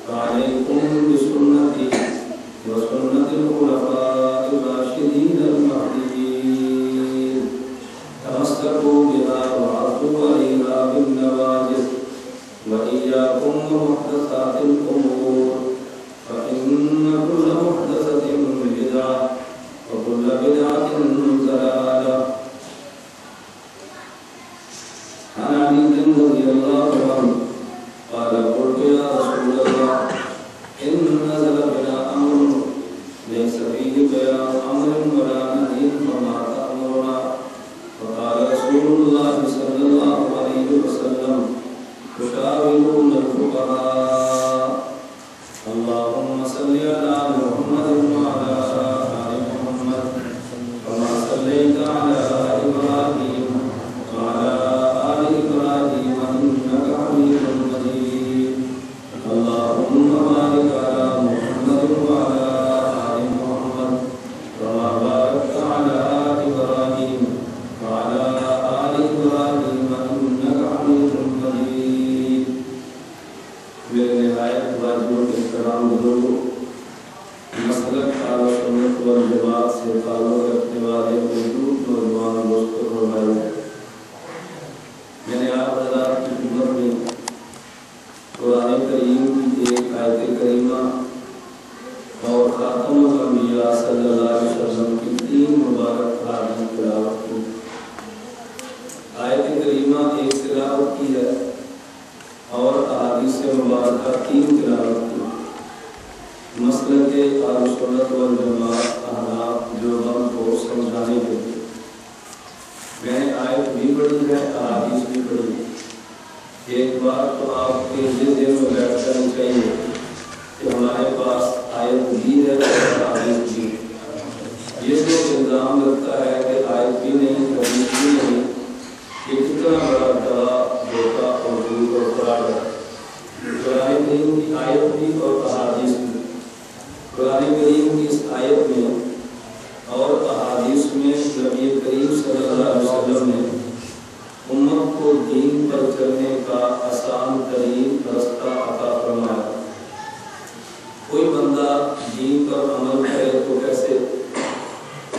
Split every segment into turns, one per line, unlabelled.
فعليكم بسنتي وسنة الخلفاء الراشدين المهديين تمسكوا بها وعضوا عليها بالنواجذ وإياكم ومحدثات الأمور فإن كل محدثة بدعة وكل بدعة ضلالة. عن علي رضي الله عنه قال قلت يا رسول الله إن نزل بنا أمر ليس فيه بيان أمر ولا نهي فما تأمرنا؟ فقال رسول الله صلى الله عليه وسلم تشاورون الفقهاء. اللهم صل على محمد وعلى آل محمد كما صليت على إبراهيم وعلى آل إبراهيم إنك حميد مجيد. اللهم بارك على محمد وعلى آل محمد كما باركت على إبراهيم وعلى آل إبراهيم إنك حميد مجيد. میرے نہایت واجب احترام بزرگوں، مسلک اہل سنت والجماعت سے تعلق رکھنے والے موجود نوجوان دوستوں اور بھائیوں، میں نے آپ حضرات کی خدمت میں قرآن کریم کی ایک آیت کریمہ اور خاتم الانبیاء صلی اللہ علیہ وسلم کی 3 مبارک احادیث تلاوت کی۔ آیت کریمہ ایک تلاوت کی ہے اور احادیث مبارکہ 3 تلاوت کی۔ مسلک اہل سنت والجماعت احناف دیوبند کو سمجھانے کے لیے میں نے آیت بھی پڑھی ہے، احادیث بھی پڑھی ہے۔ ایک بات تو آپ کے ذہن میں بیٹھ جانی چاہیے کہ ہمارے پاس آیت بھی ہے اور احادیث بھی ہے۔ یہ جو الزام لگتا ہے کہ آیت بھی نہیں، حدیث بھی نہیں، یہ کتنا بڑا دعا، دھوکہ اور جھوٹ اور فراڈ ہے۔ قرآن کریم کی آیت بھی اور احادیث بھی، قرآن کریم کی اس آیت میں اور احادیث میں نبی کریم صلی اللہ علیہ وسلم نے امت کو دین پر چلنے کا آسان ترین راستہ عطا فرمایا۔ کوئی بندہ دین پر عمل کرے تو کیسے،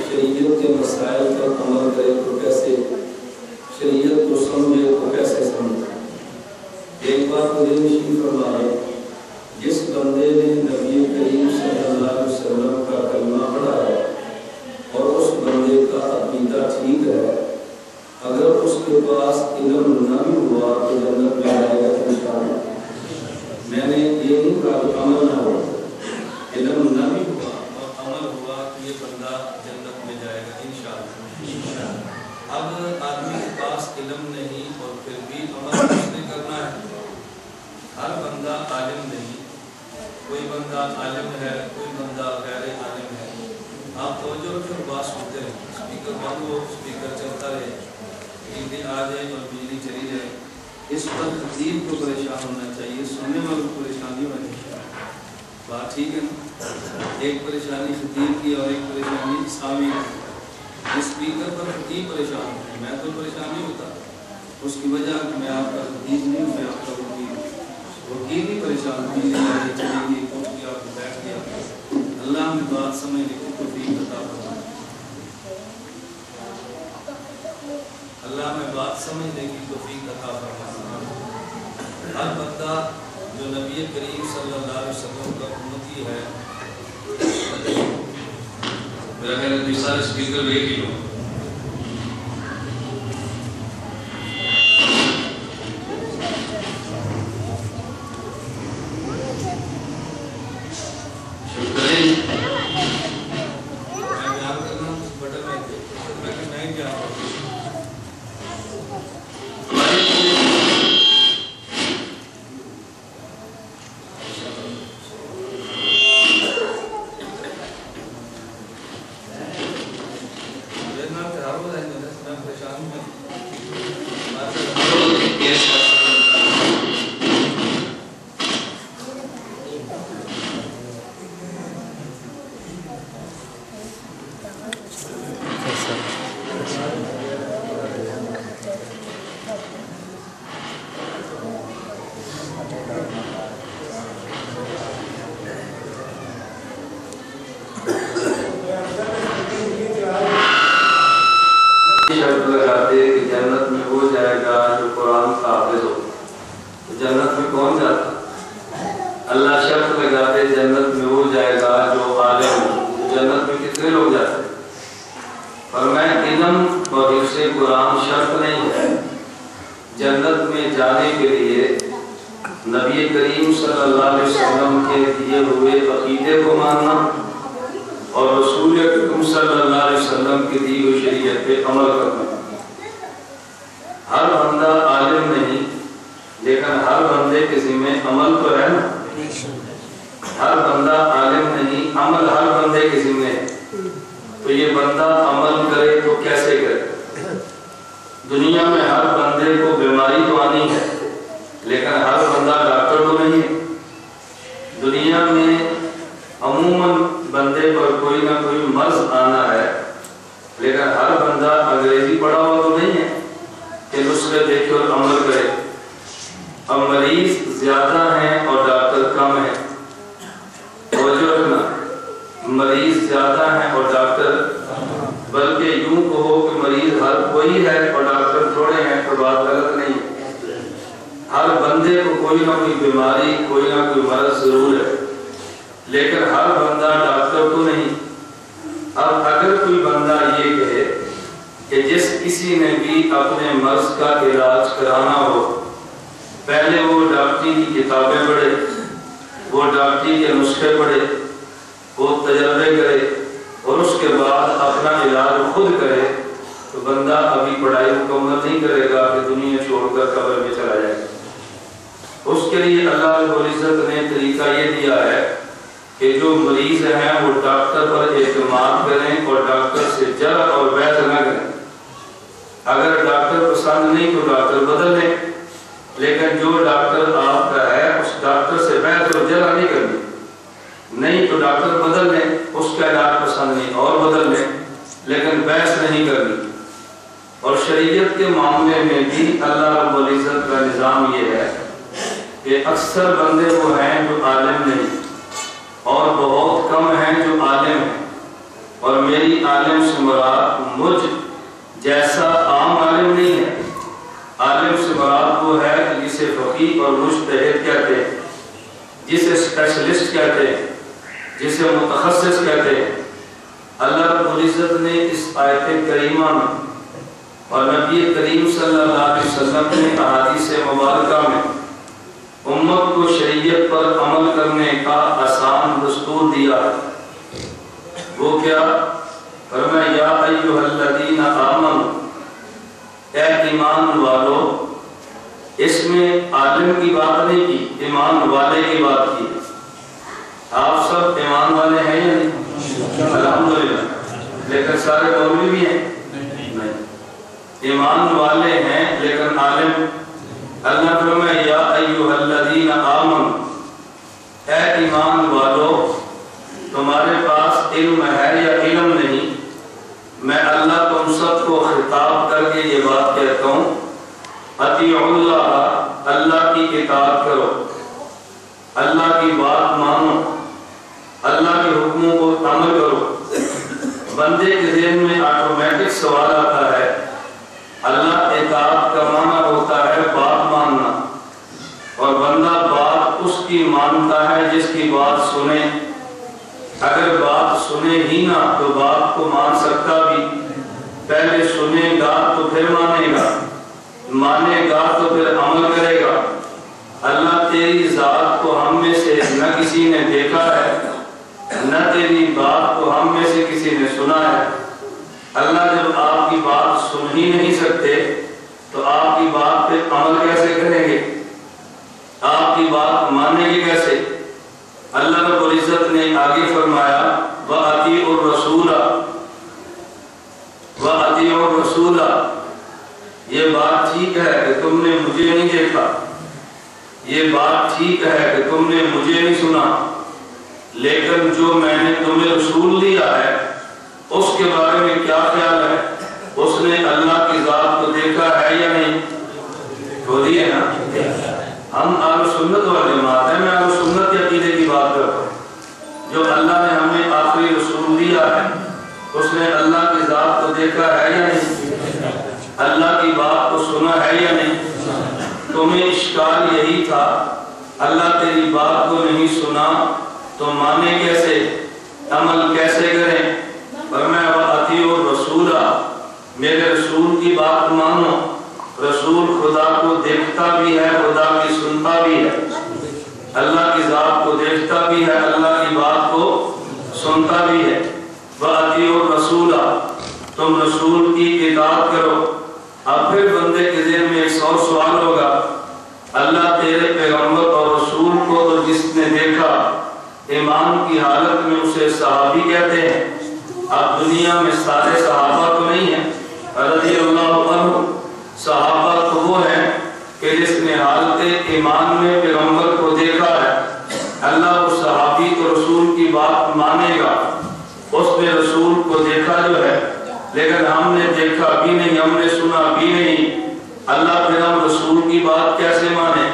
شریعت کے مسائل پر عمل کرے تو کیسے، شریعت کو سمجھے تو کیسے سمجھے۔ ایک بات مجھے نشین فرمائے، جس بندے نے نبی کریم صلی اللہ علیہ وسلم کا کلمہ پڑھا ہے اور اس بندے کا عقیدہ ٹھیک ہے، اگر اس کے پاس علم نہ بھی ہوا تو جنت میں جائے گا انشاءاللہ۔ میں نے یہ نہیں کہا کہ عمل نہ ہو، علم نہ بھی ہوا اور عمل ہوا تو یہ بندہ جنت میں جائے گا انشاءاللہ۔ اب آدمی کے پاس علم نہیں اور پھر بھی عمل کس نے کرنا ہے؟ ہر بندہ عالم نہیں، کوئی بندہ عالم ہے، کوئی بندہ غیر عالم ہے۔ آپ توجہ رکھیں، بات سنتے رہیں، اسپیکر بند ہو، اسپیکر چلتا رہے، بجلی آ جائے اور بجلی چلی جائے، اس پر خطیب کو پریشان ہونا چاہیے، سننے والوں کو پریشانی ہونی چاہیے۔ بات ٹھیک ہے نا؟ ایک پریشانی خطیب کی اور ایک پریشانی سامع کی۔ اسپیکر پر خطیب پریشان ہوتے ہیں، میں تو پریشان نہیں ہوتا، اس کی وجہ کہ میں آپ کا خطیب نہیں ہوں، میں آپ کا وکیل ہوں۔ وکیل ہی پریشان ہوئی چلی گئی، پہنچ گیا تو بیٹھ گیا۔ اللہ ہمیں بات سمجھنے کی توفیق عطا فرمائے، اللہ ہمیں بات سمجھنے کی توفیق عطا فرمائے۔ ہر بندہ جو نبی کریم صلی اللہ علیہ وسلم کا امتی ہے، میرا خیال ہے سارے اسپیکر ایک ہی ہو۔ شرط لگاتے جنت میں وہ جائے گا جو عالم. جنت میں کتنے لوگ جاتے ہیں؟ فرمایا علم اور حفظ قرآن شرط نہیں ہے. جنت میں جانے کے لیے نبی کریم صلی اللہ علیہ وسلم کے دیے ہوئے عقیدے کو ماننا اور رسول اکرم صلی اللہ علیہ وسلم کی دی ہوئی شریعت پہ عمل کرنا. ہر بندہ عالم نہیں، لیکن ہر بندے کے ذمہ عمل تو ہے نا. ہر بندہ عالم نہیں، عمل ہر بندے کے ذمہ ہے. تو یہ بندہ عمل کرے تو کیسے کرے؟ دنیا میں ہر بندے کو بیماری تو آنی ہے، لیکن ہر بندہ ڈاکٹر تو نہیں ہے. دنیا میں عموماً بندے پر کوئی نہ کوئی مرض آنا ہے، لیکن ہر بندہ انگریزی پڑھا ہوا تو نہیں ہے کہ نسخے دیکھے اور عمل کرے. اب مریض زیادہ ہیں اور ڈاکٹر کم ہیں. توجہ رکھنا، مریض زیادہ ہیں اور ڈاکٹر، بلکہ یوں کہو کہ مریض ہر کوئی ہے اور ڈاکٹر تھوڑے ہیں، تو بات غلط نہیں ہے. ہر بندے کو کوئی نہ کوئی بیماری، کوئی نہ کوئی مرض ضرور ہے، لیکن ہر بندہ ڈاکٹر تو نہیں. اب اگر کوئی بندہ یہ کہے کہ جس کسی نے بھی اپنے مرض کا علاج کرانا ہو، پہلے وہ ڈاکٹری کی کتابیں پڑھے، وہ ڈاکٹری کے نسخے پڑھے، وہ تجربے کرے اور اس کے بعد اپنا علاج خود کرے، تو بندہ ابھی پڑھائی مکمل نہیں کرے گا کہ دنیا چھوڑ کر قبر میں چلا جائے. اس کے لیے اللہ رب العزت نے طریقہ یہ دیا ہے کہ جو مریض ہیں وہ ڈاکٹر پر اعتماد کریں اور ڈاکٹر سے جرح اور بحث نہ کریں. اگر ڈاکٹر پسند نہیں تو ڈاکٹر بدل لیں، لیکن جو ڈاکٹر آپ کا ہے اس ڈاکٹر سے بحث اور جرح نہیں کرنی. نہیں تو ڈاکٹر بدل لیں، اس کا علاج پسند نہیں اور بدل لیں، لیکن بحث نہیں کرنی. اور شریعت کے معاملے میں بھی اللہ رب العزت کا نظام یہ ہے کہ اکثر بندے وہ ہیں جو عالم نہیں اور بہت کم ہیں جو عالم ہیں. اور میری عالم سے مراد مجھ جیسا عام عالم نہیں ہے. عالم سے مراد وہ ہے جسے فقیہ اور مجتہد کہتے ہیں، جسے اسپیشلسٹ کہتے ہیں، جسے متخصص کہتے ہیں. اللہ رب العزت نے اس آیت کریمہ میں اور نبی کریم صلی اللہ علیہ وسلم نے احادیث مبارکہ میں امت کو شریعت پر عمل کرنے کا آسان دستور دیا ہے. وہ کیا؟ فرمایا یا ایھا الذین آمنوا، اے ایمان والو. اس میں عالم کی بات نہیں کی، ایمان والے کی بات کی. آپ سب ایمان والے ہیں یا نہیں؟ الحمدللہ. لیکن سارے مولوی بھی ہیں؟ نہیں. ایمان والے ہیں لیکن عالم. اللہ فرمائے یا ایھا الذین آمنوا، اے ایمان والو. تمہارے پاس علم ہے یا علم نہیں؟ میں اللہ تم سب کو خطاب کر کے یہ بات کہتا ہوں، اطیعوا اللہ، اللہ کی اطاعت کرو، اللہ کی بات مانو، اللہ کے حکموں کو عمل کرو. بندے کے ذہن میں آٹومیٹک سوال آتا ہے، اللہ اطاعت کا معنی ہوتا ہے بات ماننا، اور بندہ بات اس کی مانتا ہے جس کی بات سنے. اگر بات سنے ہی نہ تو بات کو مان سکتا بھی. پہلے سنے گا تو پھر مانے گا، مانے گا تو پھر عمل کرے گا. اللہ تیری ذات کو ہم میں سے نہ کسی نے دیکھا ہے، نہ تیری بات کو ہم میں سے کسی نے سنا ہے. اللہ جب آپ کی بات سن ہی نہیں سکتے تو آپ کی بات پہ عمل کیسے کریں گے؟ آپ کی بات مانیں گے کیسے؟ اللہ رب العزت نے آگے فرمایا وَأَطِيعُوا الرَّسُولَ وَأَطِيعُوا الرَّسُولَ. یہ بات ٹھیک ہے کہ تم نے مجھے نہیں دیکھا، یہ بات ٹھیک ہے کہ تم نے مجھے نہیں سنا، لیکن جو میں نے تمہیں رسول دیا ہے اس کے بارے میں کیا خیال ہے؟ اس نے اللہ کی ذات کو دیکھا ہے یا نہیں؟ بولیے نا. ہم اہل سنت والجماعت ہیں. میں اہل سنت کے عقیدے کی بات کرتا ہوں. جو اللہ نے ہمیں آخری رسول دیا ہے اس نے اللہ کی ذات کو دیکھا ہے یا نہیں؟ اللہ کی بات کو سنا ہے یا نہیں؟ تمہیں اشکال یہی تھا اللہ تیری بات کو نہیں سنا تو مانے کیسے، عمل کیسے کریں؟ فرمایا وَأَطِیعُوا الرَّسُولَ، میرے رسول کی بات مانو۔ رسول خدا کو دیکھتا بھی ہے، خدا کی سنتا بھی ہے، اللہ کی ذات کو دیکھتا بھی ہے، اللہ کی بات کو سنتا بھی ہے۔ وَأَطِیعُوا الرَّسُولَ، تم رسول کی اطاعت کرو۔ اب پھر بندے کے ذہن میں ایک اور سوال ہوگا، اللہ تیرے پیغمبر اور رسول کو تو جس نے دیکھا ایمان کی حالت میں اسے صحابی کہتے ہیں، اب دنیا میں سارے صحابہ تو نہیں ہیں رضی اللہ عنہ، صحابہ تو وہ ہیں کہ جس نے حالت ایمان میں پیغمبر کو دیکھا ہے، اللہ اس صحابی کو رسول کی بات مانے گا، اس نے رسول کو دیکھا جو ہے، لیکن ہم نے دیکھا بھی نہیں، ہم نے سنا بھی نہیں، اللہ پھر ہم رسول کی بات کیسے مانے؟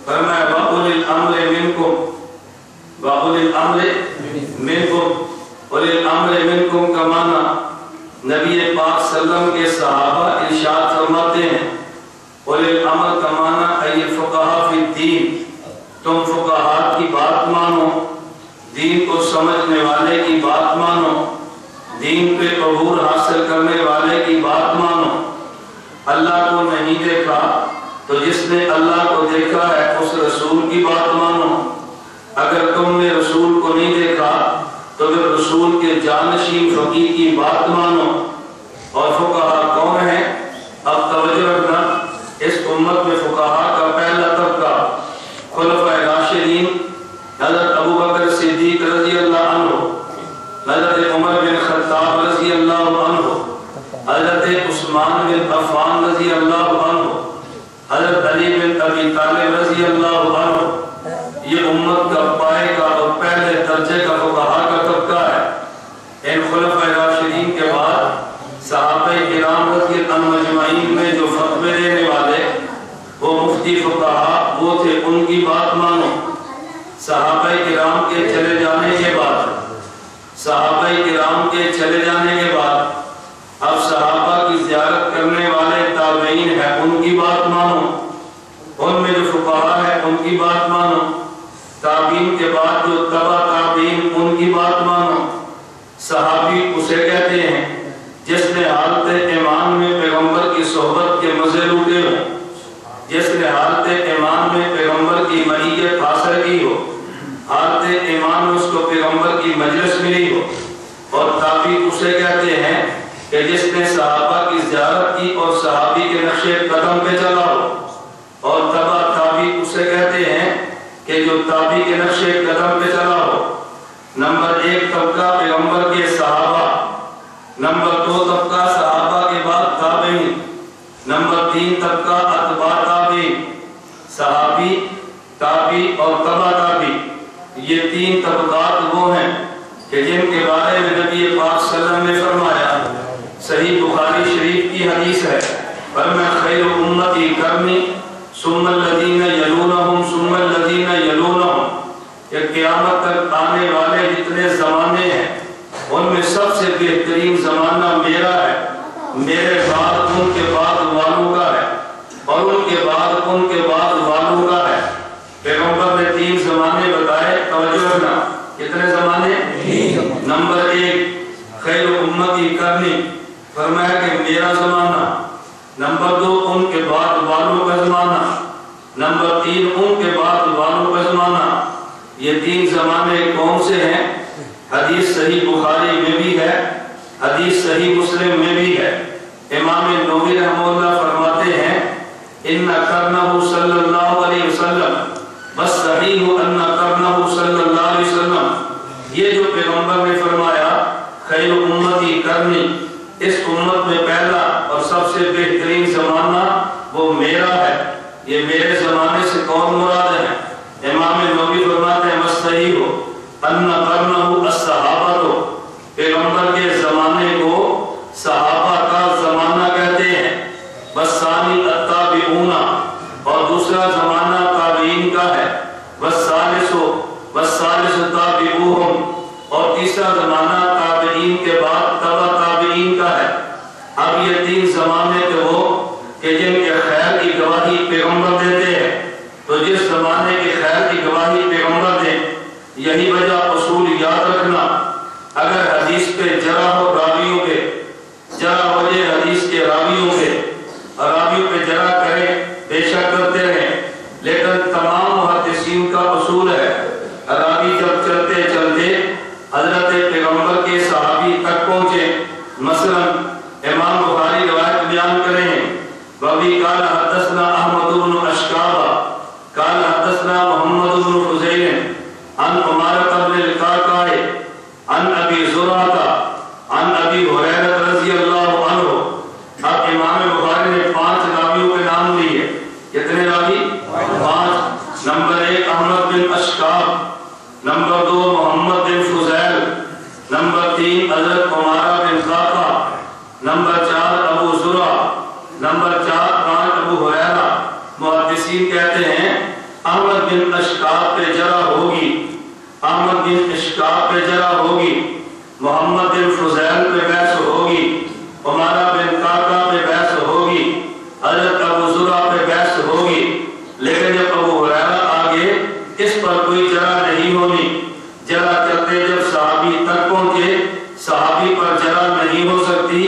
فرمایا وَأُولِي الْأَمْرِ مِنْكُمْ، وَأُولِي الْأَمْرِ مِنْكُمْ، أُولِي الْأَمْرِ مِنْكُمْ کا معنی نبی پاک صلی اللہ علیہ وسلم کے صحابہ ارشاد فرماتے ہیں، أُولِي الْأَمْرِ کا معنی أي الفقہاء فی الدین، تم فقہات کی بات مانو، دین کو سمجھنے والے کی بات مانو، دین پہ عبور حاصل کرنے والے کی بات مانو۔ اللہ کو نہیں دیکھا تو جس نے اللہ کو دیکھا ہے اس رسول کی بات مانو۔ اگر تم نے رسول کو نہیں دیکھا تو پھر رسول کے جانشین فقیہ کی بات مانو۔ اور فقہاء کون ہیں؟ اب توجہ رکھنا، اس امت میں فقہاء کا پہلا طبقہ خلفائے راشدین حضرت ابو بکر صدیق رضی اللہ عنہ، حضرت عمر بن خطاب رضی اللہ عنہ، حضرت عثمان بن عفان رضی اللہ عنہ، حضرت علی بن ابی طالب رضی اللہ عنہ، یہ امت کا پائے کا اور پہلے درجے کا فقہاء کا طبقہ ہے۔ ان خلفائے راشدین کے بعد صحابہ کرام رضی اللہ عنہم اجمعین میں جو فتوے دینے والے وہ مفتی فقہاء وہ تھے، ان کی بات مانو۔ صحابہ کرام کے چلے جانے کے بعد، صحابہ کرام کے چلے جانے کے بعد اب صحابہ کی زیارت کرنے والے تابعین ہیں، ان کی بات مانو۔ ان میں جو فقہاء ہیں ان کی بات مانو۔ تابعین کے بعد جو تبع تابعین ان کی بات مانو۔ صحابی اسے کہتے ہیں جس نے حالت ایمان میں پیغمبر کی صحبت کے مزے لوٹے ہوں، جس نے حالت ایمان میں پیغمبر کی معیت حاصل کی ہو، حالت ایمان میں اس کو پیغمبر کی مجلس ملی ہو۔ اور تابعی اسے کہتے ہیں کہ جس نے صحابہ کی زیارت کی اور صحابی کے نقش قدم پہ چلا ہو۔ اور تبع تابعی اسے کہتے ہیں کہ جو تابعی کے نقش قدم پہ چلا ہو۔ نمبر ایک طبقہ پیغمبر کے صحابہ، نمبر دو طبقہ صحابہ کے بعد تابعین، نمبر تین طبقہ اتباع تابعین، صحابی، تابعی اور تبع تابعی، یہ تین طبقات وہ ہیں کہ جن کے بارے میں نبی پاک صلی اللہ علیہ وسلم نے فرمایا، صحیح بخاری شریف کی حدیث ہے، فرمایا خیر امتی قرنی ثم الذین یلونہم ثم الذین یلونہم، کہ قیامت تک آنے والے جتنے زمانے ہیں ان میں سب سے بہترین زمانہ میرا ہے، میرے بعد ان کے بعد والوں کا ہے، اور ان کے بعد ان کے بعد والوں کا ہے۔ پیغمبر نے تین زمانے بتائے، توجہ رکھنا، کتنے زمانے؟ نمبر ایک خیر امتی قرنی، فرمایا کہ میرا زمانہ، نمبر دو ان کے بعد والوں کا زمانہ، نمبر تین ان کے بعد والوں کا زمانہ۔ یہ تین زمانے کون سے ہیں؟ حدیث صحیح بخاری میں بھی ہے، حدیث صحیح مسلم میں بھی ہے۔ امام نووی رحمہ اللہ فرماتے ہیں ان قرنہ صلی اللہ علیہ وسلم، بس صحیح ان قرنہ صلی اللہ علیہ وسلم، یہ جو پیغمبر نے فرمایا خیر امتی قرنی، اس امت میں پہلا اور سب سے بہترین زمانہ وہ میرا ہے۔ یہ میرے زمانے سے کون مراد ہے؟ امام نووی فرماتے ہیں مستحیح ہو ان قرنہ الصحابہ، پیغمبر کے زمانے کو صحابہ کا زمانہ کہتے ہیں۔ بس ثانی التابعون، اور دوسرا زمانہ تابعین کا ہے۔ والثالث تابعوہم، اور تیسرا زمانہ تابعین کے بعد تبع تابعین کا ہے۔ اب یہ تین زمانے کے وہ کہ جن کے خیر کی گواہی پیغمبر دیتے ہیں، تو جس زمانے کی خیر
یہی وجہ اصول یاد رکھنا، اگر حدیث پہ جرح ہو راویوں پہ، جرح ہو جائے حدیث کے راویوں پہ جرح کریں، بے شک کرتے رہیں، لیکن تمام محدثین کا اصول ہے راوی جب چلتے چلتے حضرت پیغمبر کے صحابی تک پہنچے، مثلا امام بخاری روایت بیان کریں ہیں، وَبِي قَالَ حَدَّثْنَا أَحْمَدُ بْنُ أَشْكَابَ قَالَ حَدَّثْنَا مُحَمَّدُ بْنُ حُسَيْنٍ عن عمارة بن القعقاع عن ابی زرعہ عن ابی ہریرہ رضی اللہ عنہ۔ اب امام بخاری نے 5 راویوں کے نام لیے، کتنے راوی؟ 5۔ نمبر 1 احمد بن اشکاب، نمبر 2 محمد بن فضیل، نمبر 3 حضرت عمارہ بن قعقاع، نمبر 4 ابو زرعہ، نمبر 5 ابو ہریرہ۔ محدثین کہتے ہیں احمد بن اشکاب پہ جرح ہوگی، احمد بن اشکاب پہ جرح ہوگی، محمد بن فضیل پہ بحث ہوگی، عمارہ بن قعقاع پہ بحث ہوگی، حضرت ابو زرعہ پہ بحث ہوگی، لیکن جب ابو ہریرہ آگے اس پر کوئی جرح نہیں ہونی۔ جرح چلتے جب صحابی تک پہنچے، صحابی پر جرح نہیں ہو سکتی،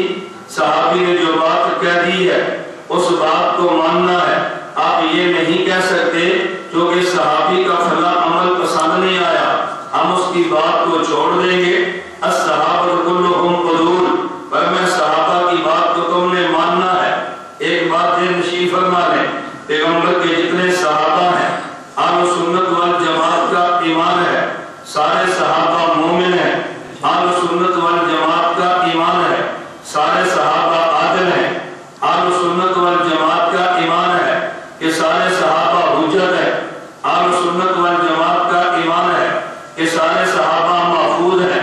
صحابی نے جو بات کہہ دی ہے اس بات کو ماننا ہے۔ آپ یہ نہیں کہہ سکتے کیونکہ صحابی کا فلاں عمل پسند نہیں آیا ہم اس کی بات کو چھوڑ دیں گے۔ الصحابہ کلہم عدول، پر میں صحابہ کی بات کو تم نے ماننا ہے۔ ایک بات ذہن نشین فرما لیں، پیغمبر کے جتنے صحابہ ہیں اہل سنت والجماعت کا ایمان ہے، سارے صحابہ مومن ہیں۔ اہل سنت والجماعت کا ایمان ہے، سارے صحابہ عادل ہیں۔ اہل سنت والجماعت کا ایمان ہے کہ سارے صحابہ حجت ہے۔ اہل سنت والجماعت کا ایمان ہے کہ سارے صحابہ محفوظ ہیں۔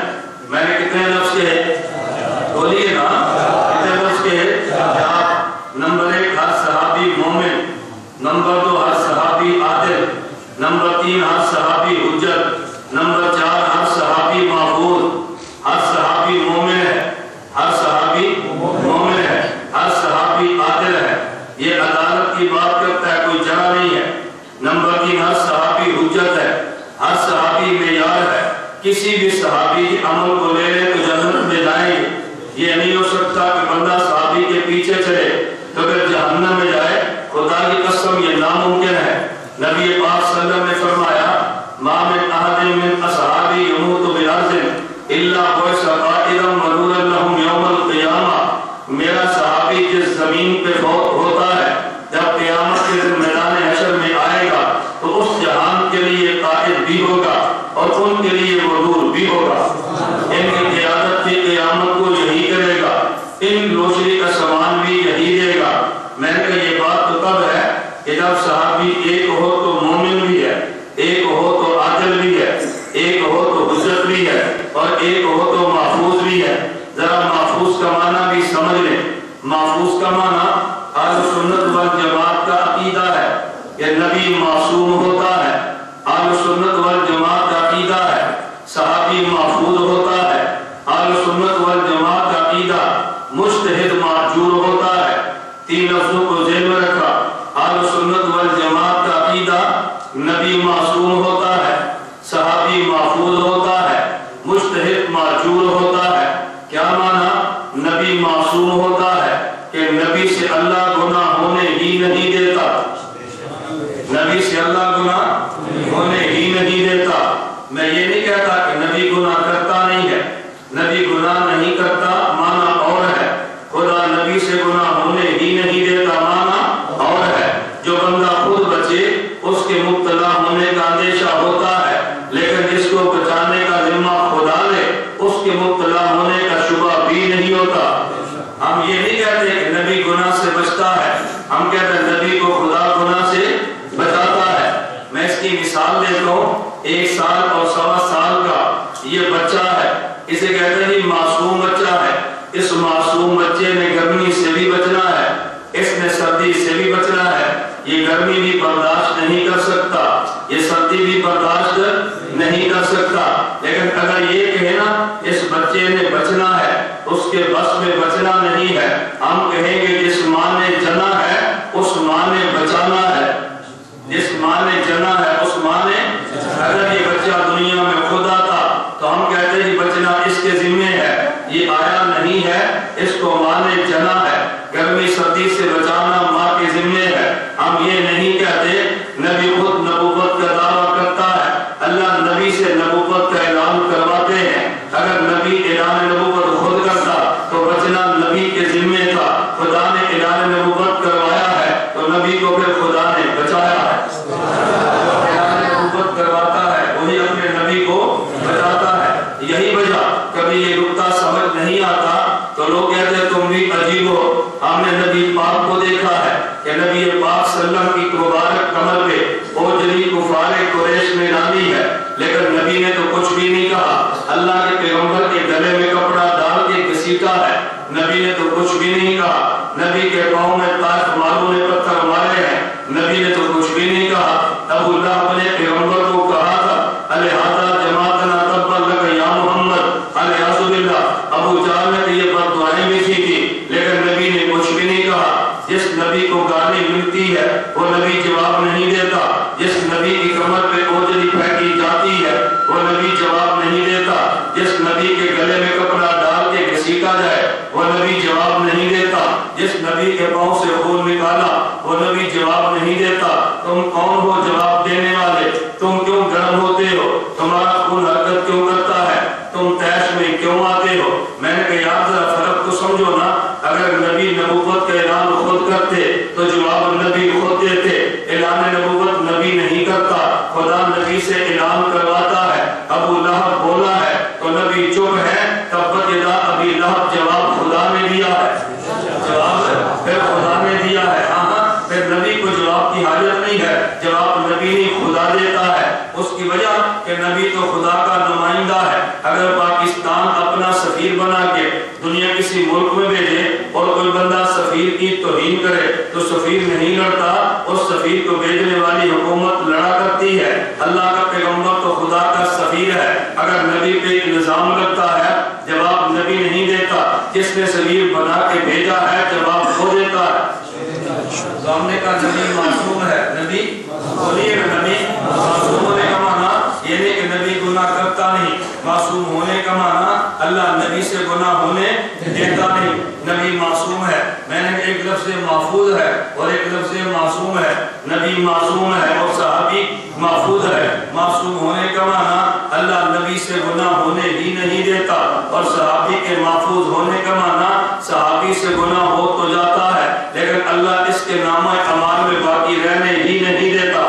میں نے کتنے لفظ کہے؟ بولیے نا، کتنے لفظ کہے؟ نمبر 1 ہر صحابی مومن، نمبر 2 ہر صحابی عادل، نمبر 3 ہر صحابی حجت، نمبر 4 ہر صحابی محفوظ، ہر صحابی مومن ہے، ہر صحابی مومن ہے، ہر صحابی عادل ہے۔ یہ عدالت کی بات کرتا ہے، کوئی جرح نہیں ہے۔ نمبر 3 ہر صحابی حجت ہے، ہر صحابی معیار ہے۔ کسی بھی صحابی کے عمل کو لے لے تو جنت میں جائیں گے۔ یہ نہیں ہو سکتا کہ بندہ صحابی کے پیچھے چلے تو پھر جہنم میں جائے، خدا کی قسم یہ ناممکن ہے۔ نبی پاک صلی اللہ علیہ وسلم نے فرمایا ما من احد من اصحابی یموت بارض الا بعث قائدا منورا لهم یوم القیامہ۔ میرا صحابی جس زمین پہ فوت ہوتا ہے جب قیامت کے دن میدان حشر میں آئے گا تو اس جہان کے لیے قائد بھی ہوگا اور ان کے لیے منور بھی ہوگا۔ ان کی قیادت کی قیامت کو یہی کرے گا، ان روشنی کا سامان بھی یہی دے گا۔ میں نے کہا یہ بات تو تب ہے کہ جب صحابی ایک ہو تو مومن بھی ہے، ایک ہو تو عادل بھی ہے، ایک ہو تو حجت بھی ہے اور ایک ہو تو محفوظ بھی ہے۔ ذرا محفوظ کا معنی بھی سمجھ لیں۔ محفوظ کا معنی اہل سنت والجماعت کا عقیدہ ہے کہ نبی معصوم ہوتا ہے۔ اہل سنت والجماعت کا عقیدہ ہے صحابی محفوظ ہوتا ہے۔ اہل سنت والجماعت کا عقیدہ مجتہد معجور ہوتا ہے۔ 3 لفظوں کو ذہن میں رکھا۔ اہل سنت والجماعت کا عقیدہ نبی معصوم ہوتا ہے، صحابی محفوظ ہوتا ہے، مجتہد معجور ہوتا ہے۔ کیا معنی؟ نبی معصوم ہوتا ہے کہ نبی سے اللہ گناہ ہونے ہی نہیں دیتا، نبی سے اللہ گناہ ہونے ہی نہیں دیتا۔ میں یہ نہیں کہتا کہ نبی گناہ کرتا نہیں ہے، نبی گناہ نہیں کرتا معنی اور ہے، خدا نبی سے گناہ ہونے ہی نہیں دیتا معنی اور ہے۔ جو بندہ خود بچے اس کے مبتلا ہونے کا اندیشہ ہوتا ہے، لیکن جس کو بچانے کا ذمہ خدا لے اس کے مبتلا ہونے کا شبہ بھی نہیں ہوتا۔ ہم یہ نہیں کہتے کہ نبی گناہ سے بچتا ہے، ہم کہتے ہیں نبی کو خدا گناہ سے بچاتا ہے۔ میں اس کی مثال دیتا ہوں، 1 سال اور 1.25 سال کا یہ بچہ ہے، اسے کہتے ہیں معصوم بچہ ہے۔ اس معصوم بچے نے گرمی سے بھی بچنا ہے، اس نے سردی سے بھی بچنا ہے۔ یہ گرمی بھی برداشت نہیں کر سکتا، یہ سردی بھی برداشت نہیں کر سکتا، لیکن اگر یہ کہے نا اس بچے نے بچنا ہے، اس کے بس میں بچنا نہیں ہے، ہم کہیں گے جس ماں نے جنا ہے اس ماں نے بچانا ہے، جس ماں نے جنا ہے اس ماں نے۔ اگر یہ بچہ دنیا میں خود اس کو ماں نے جنا ہے، گرمی سردی سے بچانا ماں کے ذمے ہے۔ ہم یہ نہیں کہتے، نبی خود نبوت کا دعویٰ کرتا ہے، اللہ نبی سے نبوت کا اعلان کرواتے ہیں۔ اگر نبی اعلان نبوت خود کرتا تو بچنا نبی کے ذمے تھا، خدا نے اعلان نبوت کروایا ہے تو نبی کو پھر خدا نے بچایا ہے۔ اعلان نبوت کرواتا ہے وہی اپنے نبی کو بچاتا ہے۔ یہی وجہ کبھی یہ نقطہ سمجھ نہیں آتا تو لوگ کہتے ہیں تم بھی عجیب ہو، ہم نے نبی پاک کو دیکھا ہے کہ نبی پاک صلی اللہ علیہ وسلم کی مبارک کمر پہ اوجری کفار قریش میں ڈالی ہے، لیکن نبی نے تو کچھ بھی نہیں کہا۔ اللہ کے پیغمبر کے گلے میں کپڑا ڈال کے گھسیٹا ہے، نبی نے تو کچھ بھی نہیں کہا۔ نبی کے پاؤں میں طائف والوں نے پتھر مارے ہیں، نبی نے تو کچھ بھی نہیں کہا۔ ابو لہب نے پیغمبر کو کہا تھا الہذا جماعتنا تبا لک یا محمد، الحمد للہ۔ ابو جہل نے یہ بد دعائیں بھی کی تھی، لیکن نبی نے کچھ بھی نہیں کہا۔ جس نبی کو گالی ملتی ہے وہ نبی جواب نہیں دیتا، جس نبی کی کمر پہ اوجری پھینکی جاتی ہے وہ نبی جواب نہیں دیتا، جس نبی کے گلے میں کپڑا ڈال کے گھسیٹا جائے وہ نبی جواب نہیں دیتا، جس نبی کے پاؤں سے خون نکالا وہ نبی جواب نہیں دیتا۔ تم کون ہو جواب دینے والے؟ تم کیوں گرم ہوتے ہو؟ تمہارا خون حرکت کیوں کرتا ہے؟ تم تیش میں کیوں آتے ہو؟ میں نے کہا یار ذرا فرق تو سمجھو نا، اگر نبی نبوت کا اعلان خود کرتے تو جواب نبی خود دیتے۔ اعلان نبوت نبی نہیں کرتا، خدا نبی سے اعلان کرواتا ہے۔ ابو لہب بولا ہے تو نبی چپ ہے، تبت یدا ابی لہب جواب خدا نے دیا ہے، جواب پھر خدا نے دیا ہے۔ ہاں پھر نبی کو جواب کی حاجت نہیں ہے، جواب نبی نہیں خدا دیتا ہے۔ اس کی وجہ کہ نبی تو خدا کا نمائندہ ہے۔ اگر پاکستان اپنا سفیر بنا کے دنیا کسی ملک میں بھیجے اور کوئی بندہ سفیر کی توہین کرے تو سفیر نہیں لڑتا، اس سفیر کو بھیجنے والی حکومت لڑا کرتی ہے۔ اللہ کا پیغمبر تو خدا کا سفیر ہے، اگر نبی پہ الزام لگتا ہے جواب نبی نہیں دیتا، جس نے سفیر بنا کے بھیجا ہے جواب وہ دیتا ہے۔ سامنے کا نبی معصوم ہے، نبی بولیے نبی معصوم ہونے کا معنی یہ نہیں کہ نبی گناہ کرتا نہیں، معصوم ہونے کا معنی اللہ نبی سے گناہ ہونے دیتا نہیں۔ نبی معصوم ہے، میں نے ایک لفظ محفوظ ہے اور ایک لفظ معصوم ہے۔ نبی معصوم ہے اور صحابی محفوظ ہے۔ معصوم ہونے کا معنی اللہ نبی سے گناہ ہونے ہی نہیں دیتا، اور صحابی کے محفوظ ہونے کا معنی صحابی سے گناہ ہو تو جاتا ہے لیکن اللہ اس کے نامہ اعمال میں باقی رہنے ہی نہیں دیتا۔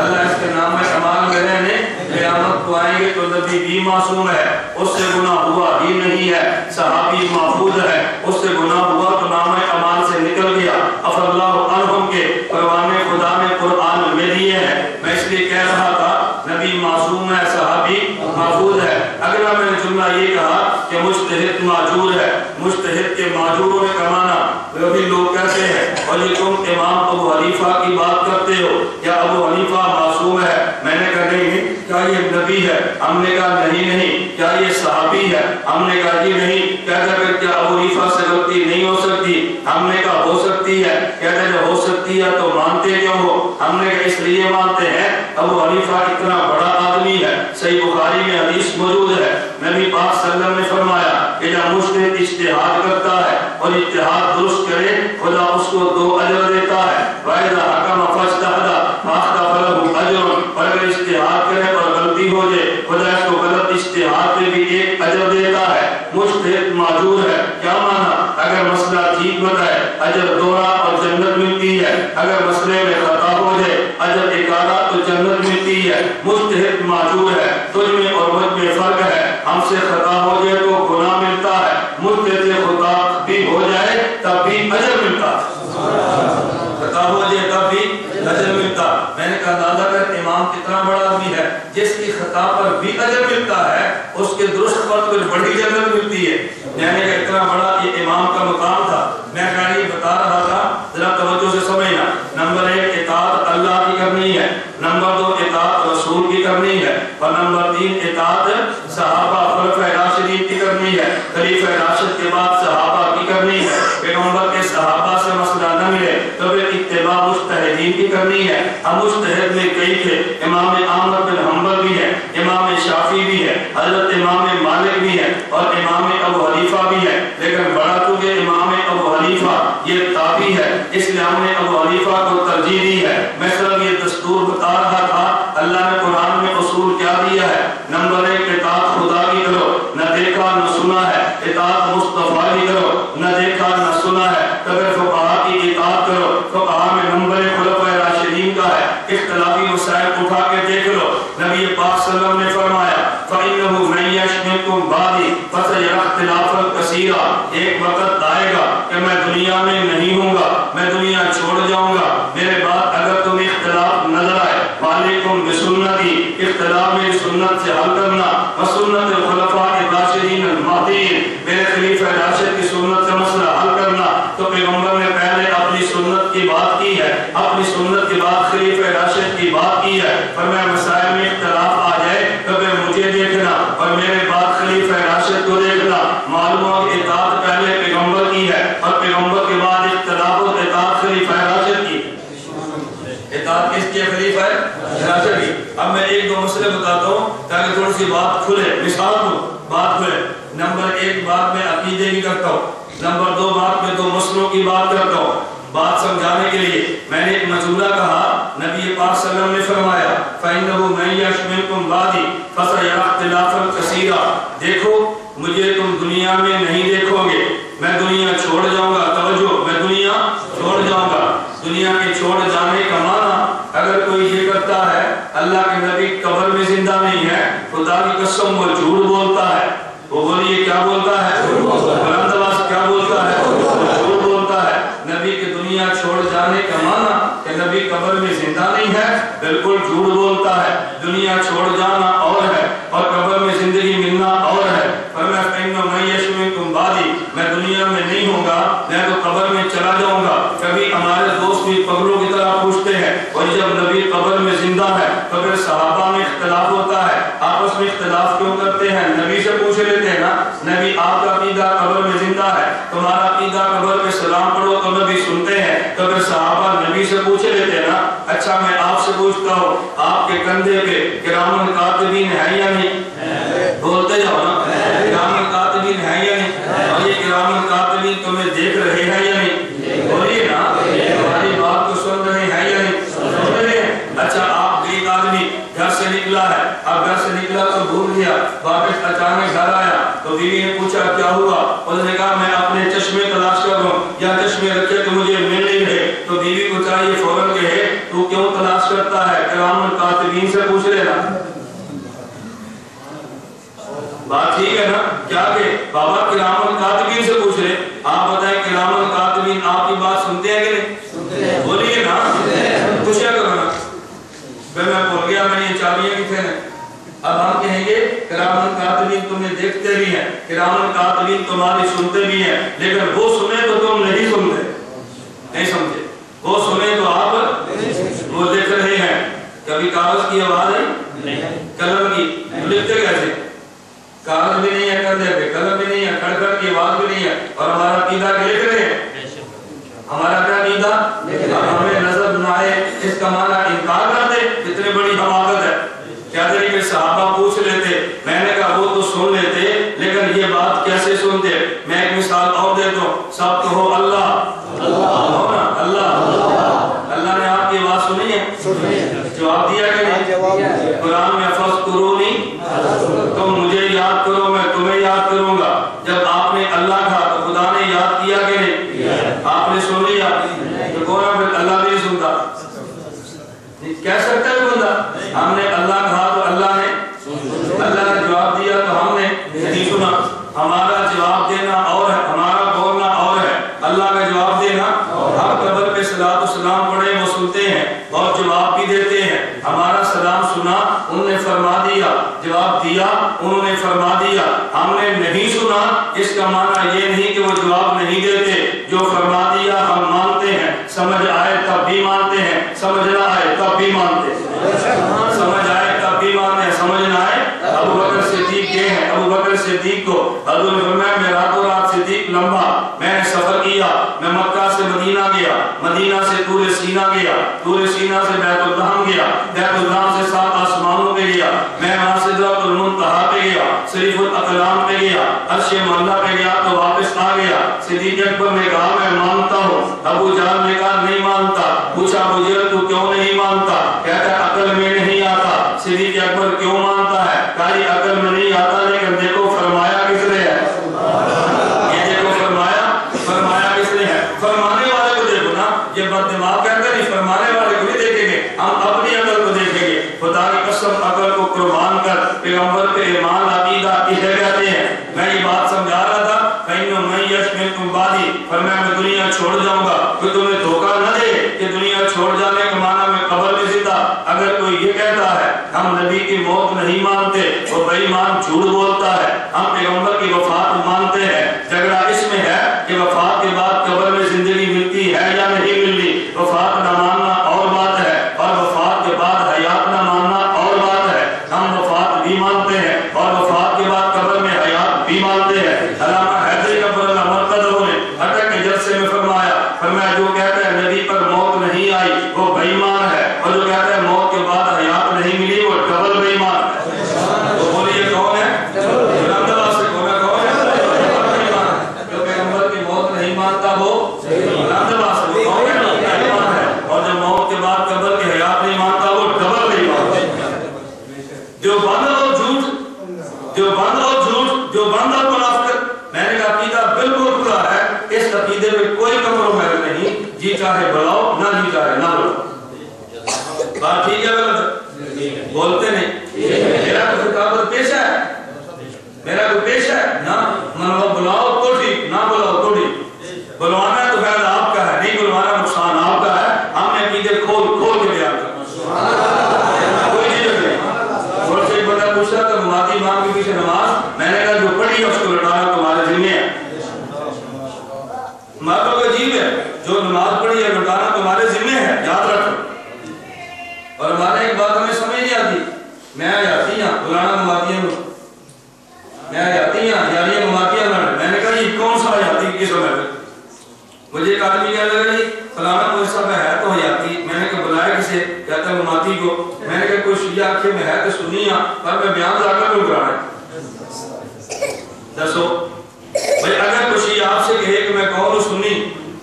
اللہ اس کے نامہ اعمال میں رہنے، قیامت کو آئیں گے تو نبی بھی معصوم ہے، اس سے گناہ ہوا ہی نہیں ہے۔ صحابی محفوظ ہے، اس سے گناہ ہوا تو نامہ اعمال سے نکل گیا۔ اف اللہ عنہم کے پروانے خدا نے قرآن میں دیے ہیں۔ میں اس لیے کہہ رہا تھا نبی معصوم ہے، صحابی محفوظ ہے۔ اگلا میں نے جملہ یہ کہا کہ مجتہد معذور ہے۔ مجتہد کے معذور ہونے کا معنی وہ بھی لوگ کہتے ہیں اور یہ تم امام ابو حنیفہ کی بات کرتے ہو، کیا ابو حنیفہ معصوم ہے؟ میں نے کہا نہیں۔ کیا یہ نبی ہے؟ ہم نے کہا نہیں۔ کیا یہ صحابی ہے؟ ہم نے کہا یہ نہیں۔ کہتا کہ کیا ابو حنیفہ سے غلطی نہیں ہو سکتی؟ ہم نے کہا ہو سکتی ہے۔ کہتا ہے ہو سکتی ہے تو مانتے کیوں ہو؟ ہم نے کہا اس لیے مانتے ہیں ابو حنیفہ اتنا بڑا آدمی ہے، صحیح بخاری میں حدیث موجود ہے، نبی پاک صلی اللہ علیہ وسلم نے فرمایا کہ جب مجتہد اجتہاد کرتا ہے اور اجتہاد درست کرے خدا اس کو 2 اجر دیتا ہے۔ وَإِذَا حَكَمَ فَاجْتَهَدَ فَأَخْطَأَ فَلَهُ أَجْرٌ، اور اگر اجتہاد کرے اور غلطی ہو جائے خدا اس کو غلط اجتہاد پہ بھی 1 اجر دیتا ہے۔ مجتہد معذور ہے، کیا مانا؟ اگر مسئلہ ٹھیک بتائے اجر 2 اور جنت ملتی ہے، اگر مسئلے میں خطا ہو جائے اجر 1 تو جنت ملتی ہے۔ مجتہد معذور ہے، تجھ میں اور مجھ میں فرق ہے، ہم سے خطا ہو جائے تو گناہ ملتا ہے، مجتہد سے خطا بھی ہو جائے تب بھی اجر ملتا ہے، خطا ہو جائے تب بھی اجر ملتا۔ میں نے کہا اندازہ کر امام کتنا بڑا آدمی ہے، جس کی خطا پر بھی اجر ملتا ہے اس کے درست پر تو بڑی جنت ملتی ہے۔ یعنی کہ اتنا بڑا یہ امام کا مقام تھا۔ میں کہا یہ بتا رہا تھا، ذرا توجہ سے سمجھنا۔ نمبر 1 اطاعت اللہ کی کرنی ہے، نمبر 2 اطاعت رسول کی کرنی ہے، اور نمبر 3 اطاعت صحابہ خلفائے راشدین کی کرنی ہے، خلیفہ راشد کے بعد صحابہ کی کرنی ہے۔ پیغمبر کے صحابہ سے مسئلہ نہ ملے تو پھر اتباع مجتہدین کی کرنی ہے۔ ہم مجتہد میں کئی تھے، امام احمد بن حنبل بھی ہے، امام شافعی شافعی بھی ہے, حضرت امام مالک بھی ہے اور امام ابو حنیفہ بھی ہے, لیکن بڑا چونکہ امام ابو حنیفہ یہ تابعی ہے اس لیے ہم نے ابو حنیفہ کو ترجیح دی ہے. میں صرف یہ دستور بتا رہا تھا. اللہ نے قرآن میں اصول کیا دیا ہے؟ نمبر 1 اطاعت خدا کی کرو, نہ دیکھا نہ سنا ہے. اطاعت مصطفیٰ کی کرو, نہ دیکھا نہ سنا ہے. پھر فقہا کی اطاعت کرو. فقہا میں نمبر 1 خلفائے راشدین کا ہے. اختلافی مسائل اٹھا کے دیکھ لو. نبی پاک صلی اللہ علیہ وسلم نے فرمایا فَإِنَّهُ مَن يَعِشْ مِنكُم بَعْدِي فَسَيَرَى اخْتِلَافًا كَثِيرًا. ایک وقت آئے گا کہ میں دنیا میں نہیں ہوں گا, میں دنیا چھوڑ جاؤں گا. میرے بعد اگر تمہیں اختلاف نظر آئے فَعَلَيْكُمْ بِسُنَّتِي, اختلاف میری سنت سے حل کرنا, وَسُنَّتِ الْخُلَفَاءِ الرَّاشِدِينَ الْمَهْدِيِّينَ, میرے خلیفہ راشد کی سنت سے مسئلہ حل کرنا. تو پیغمبر نے پہلے اپنی سنت کی بات کی ہے, اپنی سنت کے بعد خلیفہ راشد کی بات کی ہے. فرمایا مسائل میں اختلاف آ جائے تو پھر مجھے دیکھنا اور میرے بعد خلیفہ راشد کو دیکھنا. معلوم ہو کہ اطاعت پہلے پیغمبر کی ہے اور پیغمبر کے بعد اختلاف اور اطاعت خلیفہ راشد کی. اطاعت کس کی ہے؟ خلیفہ راشد کی. اب میں ایک دو مسئلے بتاتا ہوں تاکہ تھوڑی سی بات کھلے, مثال کو بات کھلے. نمبر 1 بات میں عقیدے کی کرتا ہوں, نمبر 2 بات میں 2 مسئلوں کی بات کرتا ہوں. بات سمجھانے کے لیے میں نے ایک مجملہ کہا. نبی پاک صلی اللہ علیہ وسلم نے فرمایا فَإِنَّهُ مَن يَعِشْ مِنكُم بَعْدِي فَسَيَرَى اخْتِلَافًا كَثِيرًا. دیکھو مجھے تم دنیا میں نہیں دیکھو گے, میں دنیا چھوڑ جاؤں گا. توجہ, میں دنیا چھوڑ جاؤں گا. دنیا کے چھوڑ جانے کا معنی اگر کوئی یہ کرتا ہے اللہ کے نبی قبر میں زندہ نہیں ہے, خدا کی قسم وہ جھوٹ بولتا ہے. وہ بولیے کیا بولتا ہے؟ بلند آواز کیا بولتا ہے؟ جھوٹ بولتا ہے. نبی کی دنیا چھوڑ جانے کا معنی کہ نبی قبر میں زندہ نہیں ہے, بالکل جھوٹ بولتا ہے. دنیا چھوڑ جانا اور ہے اور قبر میں زندگی ملنا اور ہے. فرمایا فَإِنَّهُ مَن يَعِشْ مِنكُم بَعْدِي, میں دنیا میں نہیں ہوں گا, میں تو قبر میں چلا جاؤں گا. کبھی ہمارے دوست بھی قبروں کی طرح پوچھتے ہیں اور جب نبی قبر میں زندہ ہے تو پھر صحابہ میں اختلاف ہوتا ہے. آپس میں اختلاف کیوں کرتے ہیں؟ نبی سے پوچھ لیتے ہیں نا, نبی آپ کا عقیدہ قبر میں زندہ ہے, تمہارا عقیدہ قبر پہ سلام پڑھو تو نبی سنتے ہیں. تو پھر صحابہ نبی سے پوچھ لیتے ہیں نا. اچھا میں آپ سے پوچھتا ہوں, آپ کے کندھے پہ کرامن کاتبین ہے یا نہیں؟ بولتے جاؤ نا, کرامن کاتبین ہے یا نہیں؟ اور یہ کرامن کاتبین تمہیں دیکھ رہے ہیں یا نہیں؟ بولیے نا, ہماری بات کو سن رہے ہیں یا نہیں؟ سن رہے ہیں. اچھا آپ ایک آدمی گھر سے نکلا ہے, اب گھر سے نکلا تو بھول گیا, واپس اچانک گھر آیا تو بیوی نے پوچھا کیا ہوا؟ اس نے کہا میں اپنے چشمے تلاش کر رہا ہوں, یا چشمے رکھے تو مجھے مل نہیں رہے. تو بیوی کو چاہیے فوراً کہے تو کیوں تلاش کرتا ہے؟ کرامن کاتبین سے پوچھ لینا. بات ٹھیک ہے نا؟ کیا کہ بابا کرامن کاتبین سے پوچھ لے. آپ بتائیں کرامن کاتبین آپ کی بات سنتے ہیں کہ نہیں؟ بولیے نا, پوچھا کرو نا. میں بھول گیا میں یہ چابیاں کتنے ہیں. اب ہم کہیں گے کرامن کاتبین تمہیں دیکھتے بھی ہیں, کرامن کاتبین تمہاری سنتے بھی ہیں, لیکن وہ سنے تو تم نہیں سنتے. نہیں سمجھے؟ وہ سنے تو آپ وہ دیکھ رہے ہیں. کبھی کاغذ کی آواز ہے, قلم کی, لکھتے کیسے؟ کاغذ بھی نہیں ہے کندھے پہ, قلم بھی نہیں ہے, کھڑکھڑ کی آواز بھی نہیں ہے, اور ہمارا عقیدہ لکھ رہے ہیں. ہمارا کیا عقیدہ؟ اب ہمیں نظر نہ آئے اس کا معنی انکار کر دے, اتنی بڑی حماقت ہے. کیا طریقے صحابہ پوچھ لیتے, میں نے کہا وہ تو سن لیتے لیکن یہ بات کیسے سنتے؟ میں ایک مثال اور دیتا ہوں. سب کہو اللہ, اللہ نے آپ کی آواز سنی ہے؟ جواب دیا کہ نہیں؟ قرآن میں فَاذْكُرُونِی, تم مجھے یاد کرو میں تمہیں یاد کروں گا. جب آپ نے اللہ کہا تو خدا نے یاد کیا کہ نہیں؟ آپ نے سن لیا تو کون ہے؟ اللہ بھی نہیں سنتا. کہہ سکتا ہے بندہ ہم نے اللہ کہا تو اللہ نے جواب دیا تو ہم نے نہیں سنا. ہمارا جواب دینا اور ہے, ہمارا بولنا اور ہے, اللہ کا جواب دینا. ہم قبر پہ صلاۃ و سلام پڑھے وہ سنتے ہیں اور جواب بھی دیتے ہیں. ہمارا سلام سنا, انہوں نے فرما دیا, جواب دیا انہوں نے فرما دیا. ہم نے نہیں سنا, اس کا معنی یہ نہیں کہ وہ جواب نہیں دیتے. جو فرما دیا ہم مانتے ہیں, سمجھ آئے تب بھی مانتے ہیں, سمجھ نہ آئے تب بھی مانتے ہیں. سمجھ آئے تب بھی مانتے ہیں, سمجھ نہ آئے. ابو بکر صدیق یہ ہیں, ابو بکر بکر صدیق کو حضور نے فرمایا میں راتوں رات صدیق لمبا میں نے سفر کیا، میں مکہ سے مدینہ گیا، مدینہ سے طور سینا گیا، طور سینا سے بیت الرحم گیا، بیت الرحم سے 7 آسمانوں پہ گیا، میں وہاں سدرۃ المنتہا پہ گیا، صریف الاقلام پہ گیا، عرش معلیٰ پہ گیا تو واپس آ گیا۔ صدیق اکبر نے کہا میں مانتا ہوں، ابو جہل نے کہا نہیں مانتا، پوچھا ابو جہل تو کیوں نہیں مانتا؟ کہتا ہے عقل میں نہیں آتا۔ صدیق اکبر کیوں مانتا ہے؟ کہا یہ عقل میں نہیں آتا لیکن دیکھو فرمایا کس نے ہے، یہ دیکھو فرمایا کس نے ہے۔ فرمانے والے کو دیکھو نا، یہ بد دماغ کہتے نہیں، فرمانے والے کو نہیں دیکھیں گے، ہم اپنی عقل کو دیکھیں گے۔ خدا کی قسم عقل کو قربان کر پیغمبر پہ ایمان عقیدہ کسے کہتے ہیں؟ میں یہ بات سمجھا رہا تھا، فَإِنَّ مَن يَعِشْ مِنكُم بَعْدِي، فرمایا میں دنیا چھوڑ جاؤں گا، کوئی تمہیں دھوکہ نہ دے کہ دنیا چھوڑ جانے کے معنی میں قبر میں زندہ۔ اگر کوئی یہ کہتا ہے ہم نبی کی موت نہیں مانتے، وہ بے ایمان جھوٹ بولتا ہے۔ ہم پیغمبر کی وفات مانتے ہیں، جھگڑا اس میں ہے کہ وفات کے بعد قبر میں زندگی ملتی ہے یا نہیں ملتی۔ وفات نہ ماننا اور بات ہے، اور وفات کے بعد حیات نہ ماننا اور بات ہے۔ ہم وفات بھی مانتے ہیں اور وفات کے بعد قبر میں حیات بھی مانتے ہیں۔ علامہ حیدری قبر اللہ مرتضی نے اٹک کے جلسے میں فرمایا جو کہتا ہے نبی پر موت نہیں آئی وہ بے ایمان ہے، اور جو کہتا ہے موت کے بعد حیات نہیں ملی وہ ڈبل بے ایمان ہے۔ تو بولیے کون ہے؟ بلند آواز سے کون ہے؟ جو پیغمبر کی موت نہیں مانتا وہ بلند آواز سے کون ہے؟ بے ایمان ہے، اور جو موت کے بعد قبر کی حیات نہیں مانتا وہ ڈبل بے ایمان ہے۔ جو بند اور جھوٹ، جو بند اور منافقت، میں نے کہا عقیدہ بالکل پورا ہے، اس عقیدے میں کوئی کمپرومائز نہیں، جی چاہے بلاؤ نہ جی چاہے نہ بلاؤ۔ بات ٹھیک ہے غلط؟ بولتے نہیں۔ میرا کوئی کتابت پیش ہے، میرا کوئی پیش ہے نہ، منو بلاؤ تو ٹھیک، نہ بلاؤ تو ٹھیک۔ بلوانا تو فائدہ آپ کا ہے، نہیں بلوانا نقصان آپ کا ہے۔ ہم نے عقیدے کھول کے بیان کرنا، کوئی چیز نہیں۔ اور سے ایک بندہ پوچھ رہا تھا مماتی امام کے پیچھے نماز، میں نے کہا جو پڑھی ہے اس کو لٹانا تمہارے ذمہ ہے۔ مطلب عجیب ہے، جو نماز پڑھی ہے لٹانا تمہارے ذمہ ہے، یاد رکھو۔ اور ہمارے ایک بات ہمیں سمجھ نہیں آتی، میں آتی ہاں بلانا مماتیاں میں، میں آتی ہاں یعنی مماتیاں میں نے کہا یہ کون سا حیاتی کس میں؟ مجھے ایک آدمی کہنے لگا جی فلانا کوئی صاحب ہے تو حیاتی، میں نے کہا بلایا کسے؟ کہتا ہے مماتی کو۔ میں نے کہا کوئی شیعہ آنکھیں میں ہے تو سنی ہاں، پر میں بیان جا کر کیوں کرانا ہے؟ دسو بھئی اگر کوئی شیعہ آپ سے کہے کہ میں کون سنی،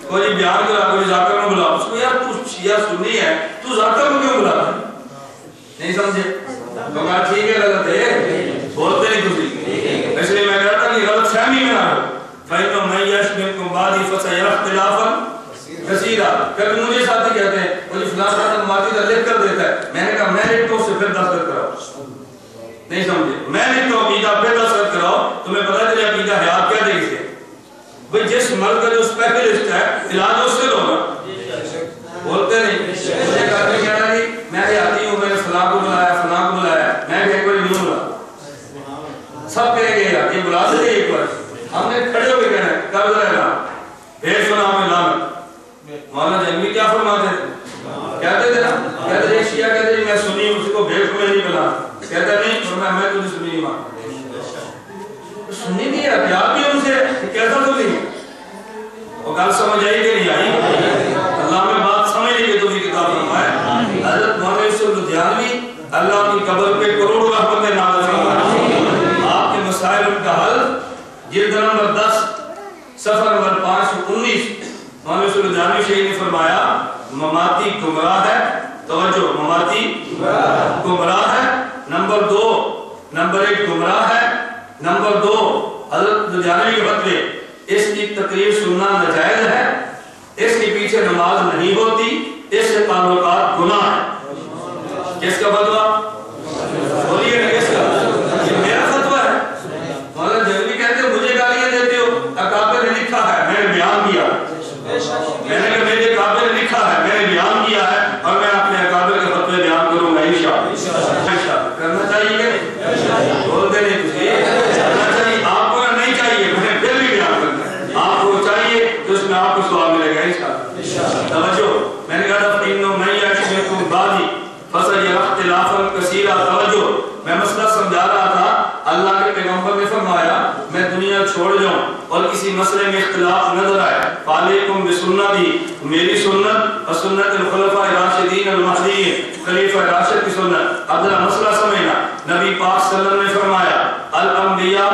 کوئی بیان کرا کوئی ذاکر میں بلا، اس کو یار تو شیعہ سنی ہے تو ذاکر میں کیوں بلا ہے؟ نہیں سمجھے؟ تو کہا ٹھیک ہے غلط ہے، بولتے نہیں کسی، اس لیے میں کہتا کہ غلط فہمی میں نہ ہو۔ فَإِنَّ مَن يَعِشْ مِنكُم بَعْدِي فَسَيَرَى اخْتِلَافًا کثیرا۔ کبھی مجھے ساتھی کہتے ہیں وہ جو فلاں صاحب مماتی کا لکھ کر دیتا ہے، میں نے کہا میں لکھتا ہوں سے پھر دستخط کراؤ، نہیں سمجھے؟ میں لکھتا ہوں عقیدہ پھر دستخط کراؤ، تمہیں پتہ چلے عقیدہ حیات کیا دے گی؟ بھئی جس مرد کا جو اسپیشلسٹ ہے علاج اس سے لوگا، بولتے نہیں۔ مجھے کہتے کہہ رہا جی میں حیاتی ہوں، میں نے فلاں کو بلایا فلاں کو بلایا، میں ایک بار نہیں بلا، سب کہے گے یار یہ بلا دے ایک بار، ہم نے کھڑے ہو کے کہنا ہے کب بلائے گا بھیج سنا ہمیں لانت۔ مولانا جنگی کیا فرماتے تھے؟ کہتے تھے نا، کہتے تھے شیعہ کہتے ہیں میں سنی ہوں، اس کو بھیج کو میں نہیں بلا، کہتا نہیں فرمایا میں تجھے سنی نہیں مانتا، سنی نہیں ہے پیار بھی ان سے کیسا تو نہیں۔ وہ گل سمجھ آئی کہ نہیں آئی؟ اللہ میں بات سمجھ لی کہ تو بھی کتاب فرمائے۔ حضرت مولانا یوسف لدھیانوی اللہ کی قبر پہ کروڑ رحمتیں نازل فرمائے، آپ کے مسائل ان کا حل جلد نمبر 10 صفحہ نمبر 519 مولانا یوسف لدھیانوی شیخ نے فرمایا مماتی گمراہ ہے، توجہ مماتی گمراہ ہے، نمبر 2 نمبر 1 گمراہ ہے، نمبر 2 حضرت لدھیانوی کے فتوے اس کی تقریر سننا ناجائز ہے، اس کے پیچھے نماز نہیں ہوتی، اس سے تعلقات گناہ ہے۔ کس کا فتویٰ؟ بولیے نا کس کا؟ یہ میرا فتویٰ ہے۔ مولانا جنگی کہتے ہیں مجھے گالیاں دیتے ہو، اکابر نے لکھا ہے میں نے بیان کیا، میں نے کہا میرے اکابر نے لکھا ہے میں نے بیان کیا ہے، اور میں اپنے اکابر کے فتوے بیان کروں گا انشاءاللہ۔ کرنا چاہیے کہ نہیں؟ بولتے نہیں تجھے کرنا چاہیے، آپ کو نہیں چاہیے میں پھر بھی بیان کرنا ہے، آپ کو چاہیے تو اس میں آپ کو سوال ملے گا انشاءاللہ۔ توجہ میں نے کہا تھا فَإِنَّ مَن يَعِشْ مِنكُم بَعْدِي فَسَيَرَى اخْتِلَافًا اللہ کے پیغمبر نے فرمایا میں دنیا چھوڑ جاؤں اور کسی مسئلے میں اختلاف نظر آئے فعلیکم بسنتی میری سنت اور سنت الخلفاء راشدین المہدیین خلیفہ راشد کی سنت. اب ذرا مسئلہ سمجھنا. نبی پاک صلی اللہ علیہ وسلم نے فرمایا الانبیاء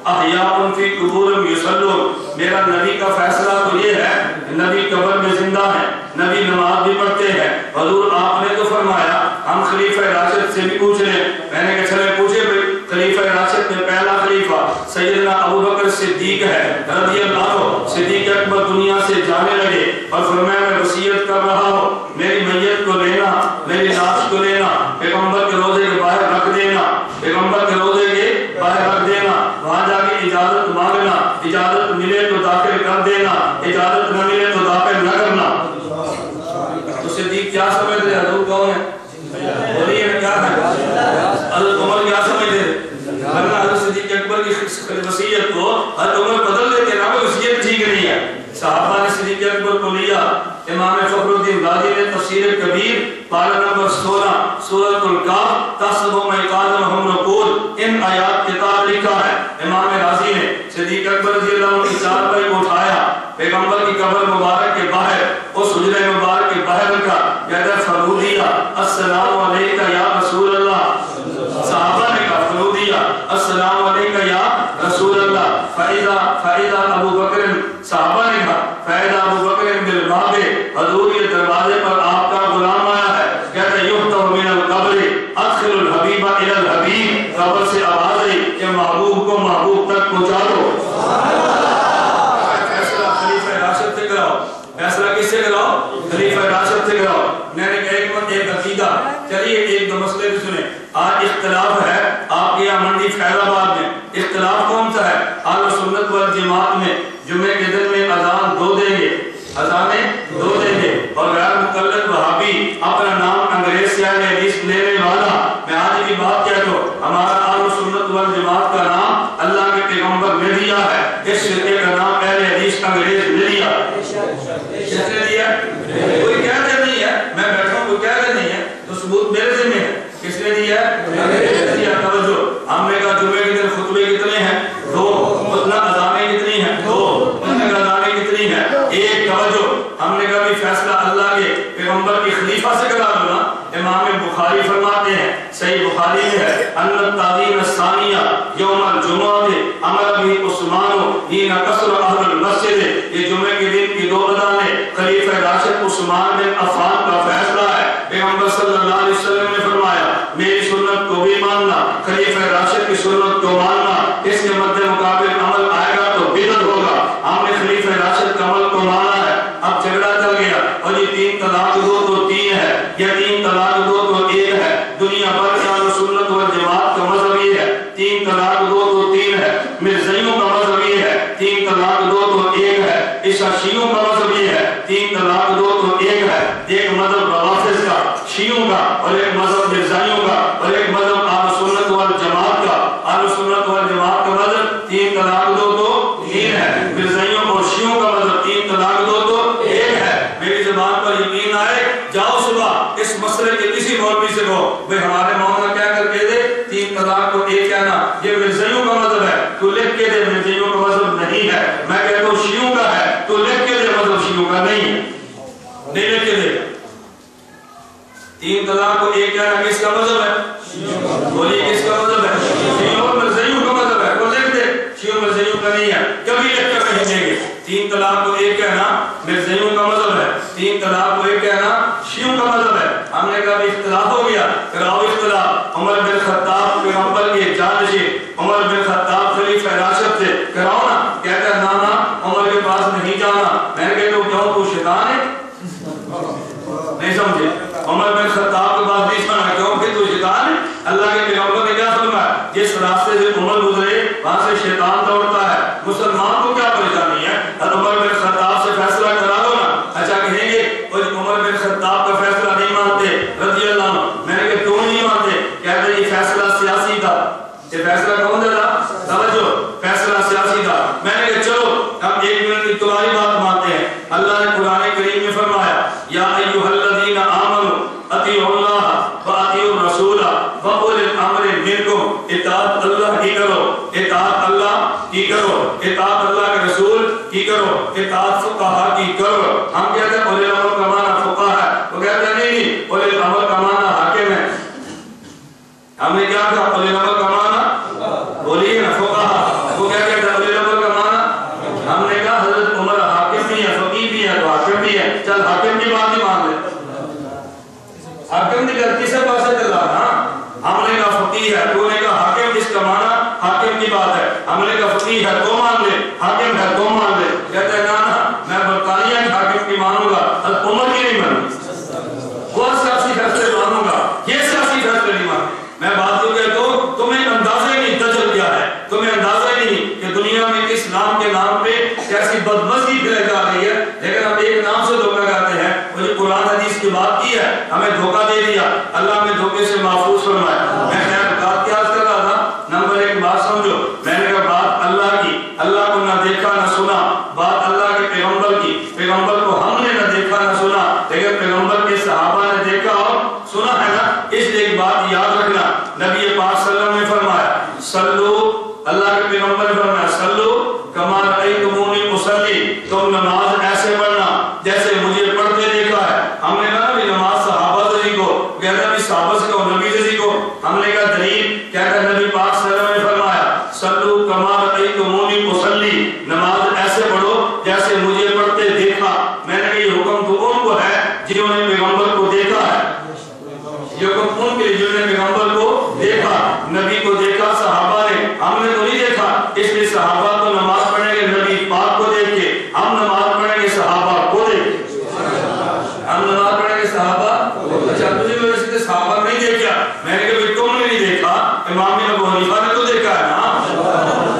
احیاء فی قبورہم یصلون. میرا نبی کا فیصلہ تو یہ ہے نبی قبر میں زندہ ہیں, نبی نماز بھی پڑھتے ہیں. حضور آپ نے تو فرمایا ہم خلیفہ راشد سے بھی پوچھ رہے ہیں. میں نے کہا چلے پوچھے بھائی. خلیفہ راشد میں پہلا خلیفہ سیدنا ابو بکر صدیق ہے رضی اللہ عنہ. صدیق اکبر دنیا سے جانے لگے اور فرمایا میں وصیت کر رہا ہوں میری میت کو لینا, میری لاش کو لینا, پیغمبر کے روضے کے باہر رکھ دینا, پیغمبر کے روضے کے باہر رکھ دینا, وہاں جا کے اجازت مانگنا, اجازت ملے تو داخل کر دینا, اجازت نہ ملے تو داخل نہ کرنا. تو صدیق کیا سمجھتے ہیں حضور کون ہے؟ بولیے کیا ہے؟ حضرت عمر کیا سمجھتے ہیں؟ ورنہ حضرت صدیق اکبر کی وصیت کو حضرت عمر بدل دیتے ہیں, وہ وصیت ٹھیک نہیں ہے. صحابہ نے صدیق اکبر کو لیا. امام فخر الدین رازی نے تفسیر کبیر پارہ نمبر 16 سورۃ الکہف تحسبوا ميقاتهم نقول ان آیات کتاب لکھا ہے. امام رازی نے صدیق اکبر رضی اللہ عنہ کی چارپائی کو اٹھایا, پیغمبر کی قبر مبارک کے باہر اس حجرہ مبارک کے باہر رکھا, کہتا فرودیا السلام علیکہ یا رسول اللہ. صحابہ نے کہا فرودیا السلام علیکہ یا رسول اللہ. فائدہ ابو بکر, صحابہ نے کہا فائدہ ابو بکر بالباب, حضور یہ دروازے پر آپ کا غلام آیا ہے. کہتا یحتو من القبر ادخل الحبیب الى الحبیب. قبر سے آواز آئی کہ محبوب کو محبوب تک پہنچا دو. فیصلہ خلیفہ راشد سے کراؤ. فیصلہ کس سے کراؤ؟ خلیفہ راشد سے کراؤ. میں نے کہا ایک مت ایک عقیدہ. چلیے ایک دو مسئلے بھی سنیں. آج اختلاف ہے آپ کے یہاں منڈی فیض آباد میں. اختلاف کون سا ہے؟ اہل سنت والجماعت میں جمعے کے دن میں اذان دو دیں گے, اذانیں دو دیں گے, اور غیر مقلد وہابی اپنا نام انگریز سے اہل حدیث لینے والا. میں آج کی بات کہتا ہوں, ہمارا اہل سنت والجماعت کا نام اللہ کے پیغمبر نے دیا ہے, اس فرقے کا نام اہل حدیث انگریز نے دیا. کس نے دیا؟ کوئی کہتے نہیں ہے, میں بیٹھا ہوں کوئی کہتے نہیں ہے, تو ثبوت میرے ذمہ ہے. کس نے دیا؟ انگریز نے دیا. توجہ, ہم نے کہا جمعے کے دن خطبے کتنے ہیں؟ دو. اتنا اذانیں کتنی ہیں؟ دو. اتنے اذانیں کتنی ہیں؟ ایک. توجہ, ہم نے کہا بھی فیصلہ اللہ کے پیغمبر کی خلیفہ سے کرا دو نا. امام بخاری فرماتے ہیں, صحیح بخاری میں ہے, ان التعظیم الثانیہ یوم الجمعہ امر بھی عثمان حین کسر اہل المسجد. یہ جمعے کے دن کی دو اذانیں خلیفہ راشد عثمان بن عفان کا فیصلہ ہے. پیغمبر صلی اللہ علیہ وسلم نے فرمایا میری سنت کو بھی ماننا, خلیفہ راشد کی سنت کو ماننا, اس کے مد مقابل عمل آئے گا تو بدعت ہوگا. ہم نے خلیفہ راشد کا عمل کو مانا ہے. اب جھگڑا چل گیا اور یہ 3 طلاق دو تو 3 ہے, یہ 3 طلاق دو تو 1 ہے. دنیا بھر کے اہل سنت والجماعت کا مذہب یہ ہے 3 طلاق دو تو 3 ہے. مرزائیوں کا مذہب یہ ہے 3 طلاق دو تو 1 ہے. عیسائیوں کا مذہب یہ ہے 3 طلاق دو تو 1 ہے. ایک مذہب روافض کا, شیعوں کا, اور ایک مذہب مرزائیوں کا, اور ایک مذہب اہل سنت والجماعت کا. اہل سنت والجماعت کا مذہب 3 طلاق دو تو 3 ہے. مرزائیوں اور شیعوں کا مذہب 3 طلاق دو تو 1 ہے. میری زبان پر یقین آئے, جاؤ صبح اس مسئلے کے کسی مولوی سے کہو بھئی ہمارے مولانا کیا کر کے دے 3 طلاق کو 1 کہنا, یہ مرزائیوں کا مذہب ہے, تو لکھ کے دے مرزائیوں کا مذہب نہیں ہے. میں کہتا ہوں شیعوں کا ہے, تو لکھ کے دے مذہب شیعوں کا نہیں ہے, نہیں لکھ کے دے. 3 طلاق کو 1 کہنا کس کا مذہب ہے؟ بولیے کس کا مذہب ہے؟ شیعوں اور مرزائیوں کا مذہب ہے, وہ لکھ دے. شیعوں مرزائیوں کا نہیں ہے, کبھی لکھ کر کہیں دیں گے. 3 طلاق کو 1 کہنا مرزائیوں کا مذہب ہے, 3 طلاق کو 1 کہنا شیعوں کا مذہب ہے. ہم نے کہا بھی اختلاف ہو گیا, کراؤ اختلاف. عمر بن خطاب پیغمبر کے جانشین, عمر بن خطاب خلیفہ راشد سے کراؤ نا. کہتا ہے نا عمر کے پاس نہیں جانا. میں نے کہا تو کیوں, تو شیطان ہے؟ نہیں سمجھے, عمر بن خطاب کے پاس نہیں جانا کیوں کہ تو شیطان ہے. اللہ کے پیغمبر نے کیا فرمایا, جس راستے سے عمر گزرے وہاں سے شیطان دوڑتا ہے. مسلمان کو کیا پریشانی ہے, عمر بن خطاب سے فیصلہ کرا دو نا. اچھا کہیں گے عمر بن خطاب کا فیصلہ نہیں مانتے رضی اللہ عنہ. میں نے کہا کیوں نہیں مانتے؟ کہتے یہ فیصلہ سیاسی تھا. یہ فیصلہ کون دے تھا؟ توجہ, فیصلہ سیاسی تھا. میں نے کہا چلو ہم 1 منٹ کی تمہاری بات مانتے ہیں. اللہ نے قرآن کریم میں فرمایا یا ایھا الذین آمنوا اطیعوا اللہ واطیعوا الرسول واولی الامر منکم. اطاعت اللہ کی کرو، اطاعت اللہ کی کرو، اطاعت اللہ کے رسول کی کرو، اطاعت فقہا کی کرو۔ ہم کہتے ہیں اولی الامر کا معنی فقہا ہے، وہ کہتے ہیں نہیں، اولی الامر کا معنی حاکم ہے۔ ہم نے کیا کہا؟ اولی الامر کا معنی اولی ہے نا فقہا، وہ کیا کہتے ہیں اولی الامر کا معنی؟ ہم نے کہا حضرت عمر حاکم بھی ہے، فقیہ بھی ہے، تو حاکم بھی ہے، چل حاکم کی بات ہی مان لے، حاکم کی غلطی سے پاسے چلا نا۔ ہم نے کہا فقیہ ہے، تو نے کہا حاکم، جس کا معنی حاکم کی بات ہے۔ ہم نے کہا فقیہ ہے تو مان لے، حاکم ہے تو مان لے۔ کہتے ہیں نا میں برطانیہ کے حاکم کی مانوں گا، حضرت عمر کی نہیں مانوں، وہ سیاسی فیصلے مانوں گا، یہ سیاسی فیصلے نہیں مانوں۔ میں بات تو کہتا ہوں، تمہیں اندازہ ہی نہیں دجل کیا ہے، تمہیں اندازہ ہی نہیں کہ دنیا میں اسلام کے نام پہ کیسی بدمزگی پھیلائی جا رہی ہے، لیکن ہم ایک نام سے دھوکہ کھاتے ہیں۔ وہ جو قرآن حدیث کی بات کی ہے، ہمیں دھوکہ دے دیا، اللہ ہمیں دھوکے سے محفوظ فرمائے۔ میں بات کیا کر رہا تھا؟ نمبر ایک بات سمجھو، میں نے کہا بات اللہ کی، اللہ کو نہ دیکھا نہ سنا، بات اللہ کے پیغمبر کی، پیغمبر کو ہم نے نہ دیکھا نہ سنا، لیکن پیغمبر کے صحابہ نے دیکھا اور سنا ہے نا۔ اس لیے ایک بات یاد رکھنا، نبی پاک صلی اللہ علیہ وسلم نے فرمایا صلو، اللہ کے پیغمبر نے فرمایا صلو کما رأیتمونی اصلی، تم نماز ایسے پڑھنا جیسے مجھے پڑھتے دیکھا ہے۔ ہم نے کہا بھی نماز صحابہ سے سیکھو، کہتا بھی صحابہ سے کہو، نبی سے سیکھو۔ ہم نے کہا دلیل، کہتا نبی پاک صلی اللہ علیہ وسلم نے فرمایا صلو کما رأیتمونی اصلی، نماز ایسے پڑھو جیسے مجھے پڑھتے دیکھا۔ میں نے کہا یہ حکم تو ان کو ہے جنہوں نے پیغمبر کو دیکھا ہے، یہ حکم ان کے جنہوں نے پیغمبر کو دیکھا، نبی کو دیکھا صحابہ نے، ہم نے تو نہیں دیکھا۔ اس لیے صحابہ تو نماز پڑھیں گے نبی پاک کو دیکھ کے، ہم نماز پڑھیں گے صحابہ کو دیکھ کے، ہم نماز پڑھیں گے صحابہ۔ اچھا تجھے وجہ سے صحابہ نہیں دیکھا، میں نے کہا تم نے نہیں دیکھا، امام ابو حنیفہ نے تو دیکھا ہے نا،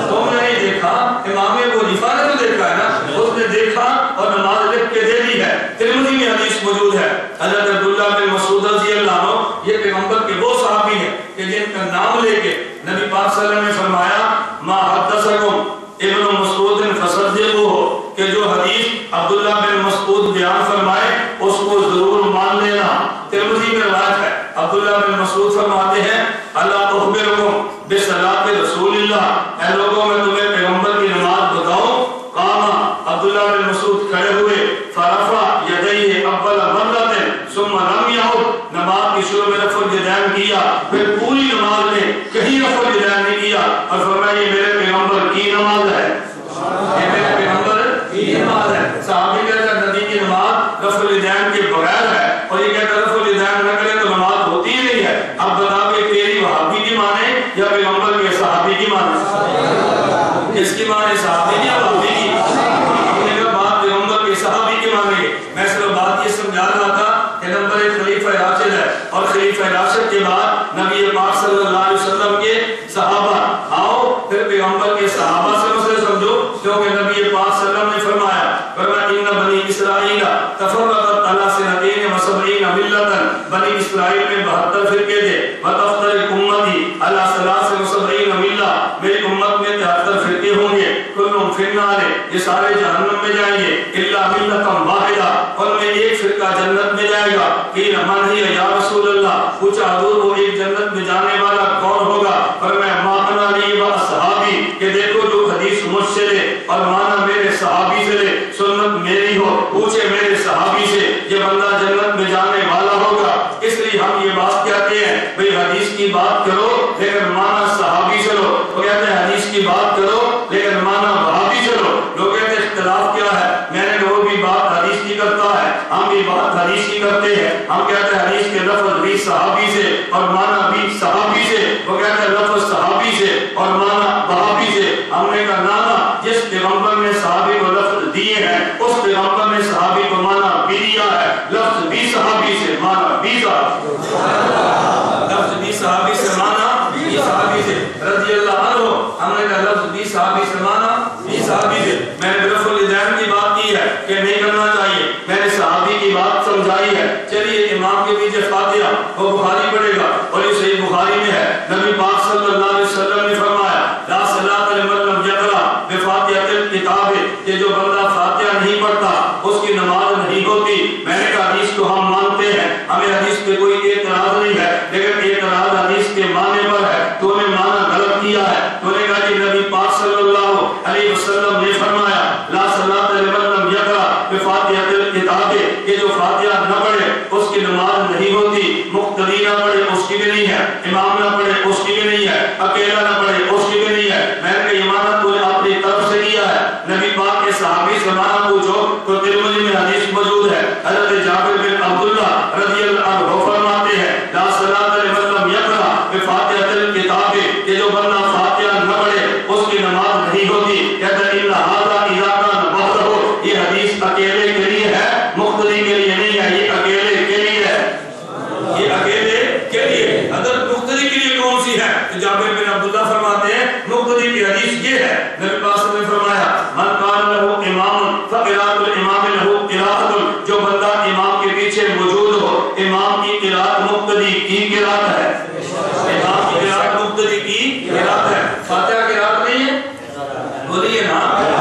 تم نے نہیں دیکھا، امام ابو حنیفہ نے تو دیکھا ہے نا، اس نے دیکھا اور نماز لکھ کے دے دی ہے۔ ترمذی میں حدیث موجود ہے، حضرت عبداللہ بن مسعود رضی اللہ عنہ، یہ پیغمبر کے وہ صحابی ہیں کہ جن کا نام لے کے نبی پاک صلی اللہ علیہ وسلم نے فرمایا ما حدثکم ابن مسعود فصدقوہ، کہ جو حدیث عبداللہ بن مسعود بیان فرمائے اس کو ضرور مان لینا۔ ترمذی میں روایت ہے، عبداللہ بن مسعود فرماتے ہیں اللہ اخبرکم بصلاۃ رسول اللہ، اے لوگوں میں تمہیں پیغمبر کی نماز بتاؤں۔ قام، عبداللہ بن مسعود کھڑے ہوئے، فرفع یدیہ اول مرۃ ثم لم یعد، نماز کی شروع میں رفع الیدین کیا، پھر پوری نماز میں کہیں رفع الیدین نہیں کیا، اور فرمایا یہ میرے پیغمبر کی نماز ہے، یہ میرے پیغمبر کی نماز ہے۔ صحابی کہتا ہے نبی کی نماز رفع الیدین کے بغیر ہے، اور یہ کہتا ہے رفع الیدین نہ کرے تو نماز ہوتی ہی نہیں ہے۔ اب بتا کہ تیری وہابی کی مانے یا پیغمبر کے صحابی کی مانے؟ اس کی مانے صحابی کی یا وہابی کی؟ ہم نے کہا بات پیغمبر کے صحابی کی مانیں گے۔ میں صرف بات یہ سمجھا رہا تھا کہ نمبر ایک خلیفہ راشد ہے، اور خلیفہ راشد کے بعد نبی پاک صلی اللہ علیہ وسلم کے صحابہ، آؤ پھر پیغمبر کے صحابہ سے مسئلے سمجھو، کیونکہ نبی پاک صلی اللہ علیہ وسلم نے فرمایا ان بنی اسرائیل تفرقت علی سنتین و سبعین ملۃ، بنی اسرائیل میں 72 فرقے تھے، وتفترق امتی علی ثلاث و سبعین ملۃ، میری امت میں 73 فرقے ہوں گے، کلہم فی النار، یہ سارے جہنم میں جائیں گے، الا ملۃ واحدہ، ان میں ایک فرقہ جنت میں جائے گا۔ قیل من ہی یا رسول اللہ، پوچھا حضور وہ ایک جنت میں جانے والا کون ہوگا؟ فرمایا ما انا لی و اصحابی، کہ دیکھو جو حدیث مجھ سے لے اور مانا میرے صحابی سے لے، سنت میری ہو، پوچھے میرے صحابی سے یہ بندہ جنت میں جانے والا ہوگا۔ اس لیے ہم یہ بات کہتے ہیں بھئی حدیث کی بات کرو لیکن مانا صحابی سے لو، وہ کہتے ہیں حدیث کی بات کرو لیکن مانا وہابی سے لو۔ لوگ کہتے ہیں اختلاف کیا ہے؟ میں نے کہا وہ بھی بات حدیث کی کرتا ہے، ہم بھی بات حدیث کی کرتے ہیں۔ ہم کہتے ہیں حدیث کے لفظ بھی صحابی سے اور مانا بھی صحابی سے، وہ کہتے ہیں لفظ صحابی سے اور مانا وہابی سے۔ ہم نے کہا نانا، جس پیغمبر نے صحابی کو لفظ دیے ہیں اس پیغمبر نے صحابی کو مانا بھی دیا ہے، لفظ بھی صحابی سے مانا بھی صحابی، لفظ بھی صحابی سے مانا بھی صحابی سے، رضی اللہ عنہ۔ ہم نے کہا لفظ بھی صحابی سے مانا بھی صحابی سے۔ میں نے رفع الیدین کی بات کی ہے کہ نہیں کرنا چاہیے، میں نے صحابی کی بات سمجھائی ہے۔ چلیے امام کے پیچھے فاتحہ وہ بخاری پڑھے گا، اور یہ صحیح بخاری میں ہے، نبی پاک صلی اللہ علیہ وسلم نے فرمایا لا صلاۃ لمن لم یقرأ بفاتحۃ الکتاب، کہ جو بندہ فاتحہ نہیں پڑھتا اس کی نماز نہیں ہوتی۔ میں نے کہا حدیث کو ہم مانتے ہیں، ہمیں حدیث پہ کوئی اعتراض نہیں کہا کہ نبی پاک صلی اللہ علیہ وسلم نے فرمایا لا صلاۃ لمن لم یقرأ بفاتحۃ الکتاب، کہ جو فاتحہ نہ پڑھے اس کی نماز نہیں ہوتی، مقتدی نہ پڑھے اس کی بھی نہیں ہے، امام نہ پڑھے اس کی بھی نہیں ہے، اکیلا نہ پڑھے اس کی بھی نہیں ہے۔ میں نے کہا ایمان تو نے اپنی طرف سے کیا ہے۔ نبی پاک کے صحابی سے معنی پوچھو تو ترمذی میں حدیث موجود ہے، حضرت جابر بن عبداللہ رضی اللہ عنہ فرماتے ہیں لا صلاۃ لمن لم یقرأ بفاتحۃ الکتاب، کہ جو بندہ فاتحہ نہ پڑھے اس کی نماز نہیں ہوتی۔ کہتے ہیں ان ھذا اذا کان وحدہ، یہ حدیث اکیلے کے لیے ہے، مقتدی کے لیے نہیں ہے، یہ اکیلے کے لیے ہے، یہ اکیلے کے لیے۔ اگر مقتدی کے لیے کون سی ہے تو جابر بن عبداللہ فرماتے ہیں مقتدی کی حدیث یہ ہے، نبی پاک صلی اللہ علیہ وسلم نے فرمایا من کان لہ امام فقراءۃ الامام لہ قراءۃ، جو بندہ امام کے پیچھے موجود ہو، امام کی قراءت مقتدی کی قراءت ہے، امام کی قراءت مقتدی کی قراءت ہے۔ فاتحہ قراءت نہیں ہے، بولیے نا،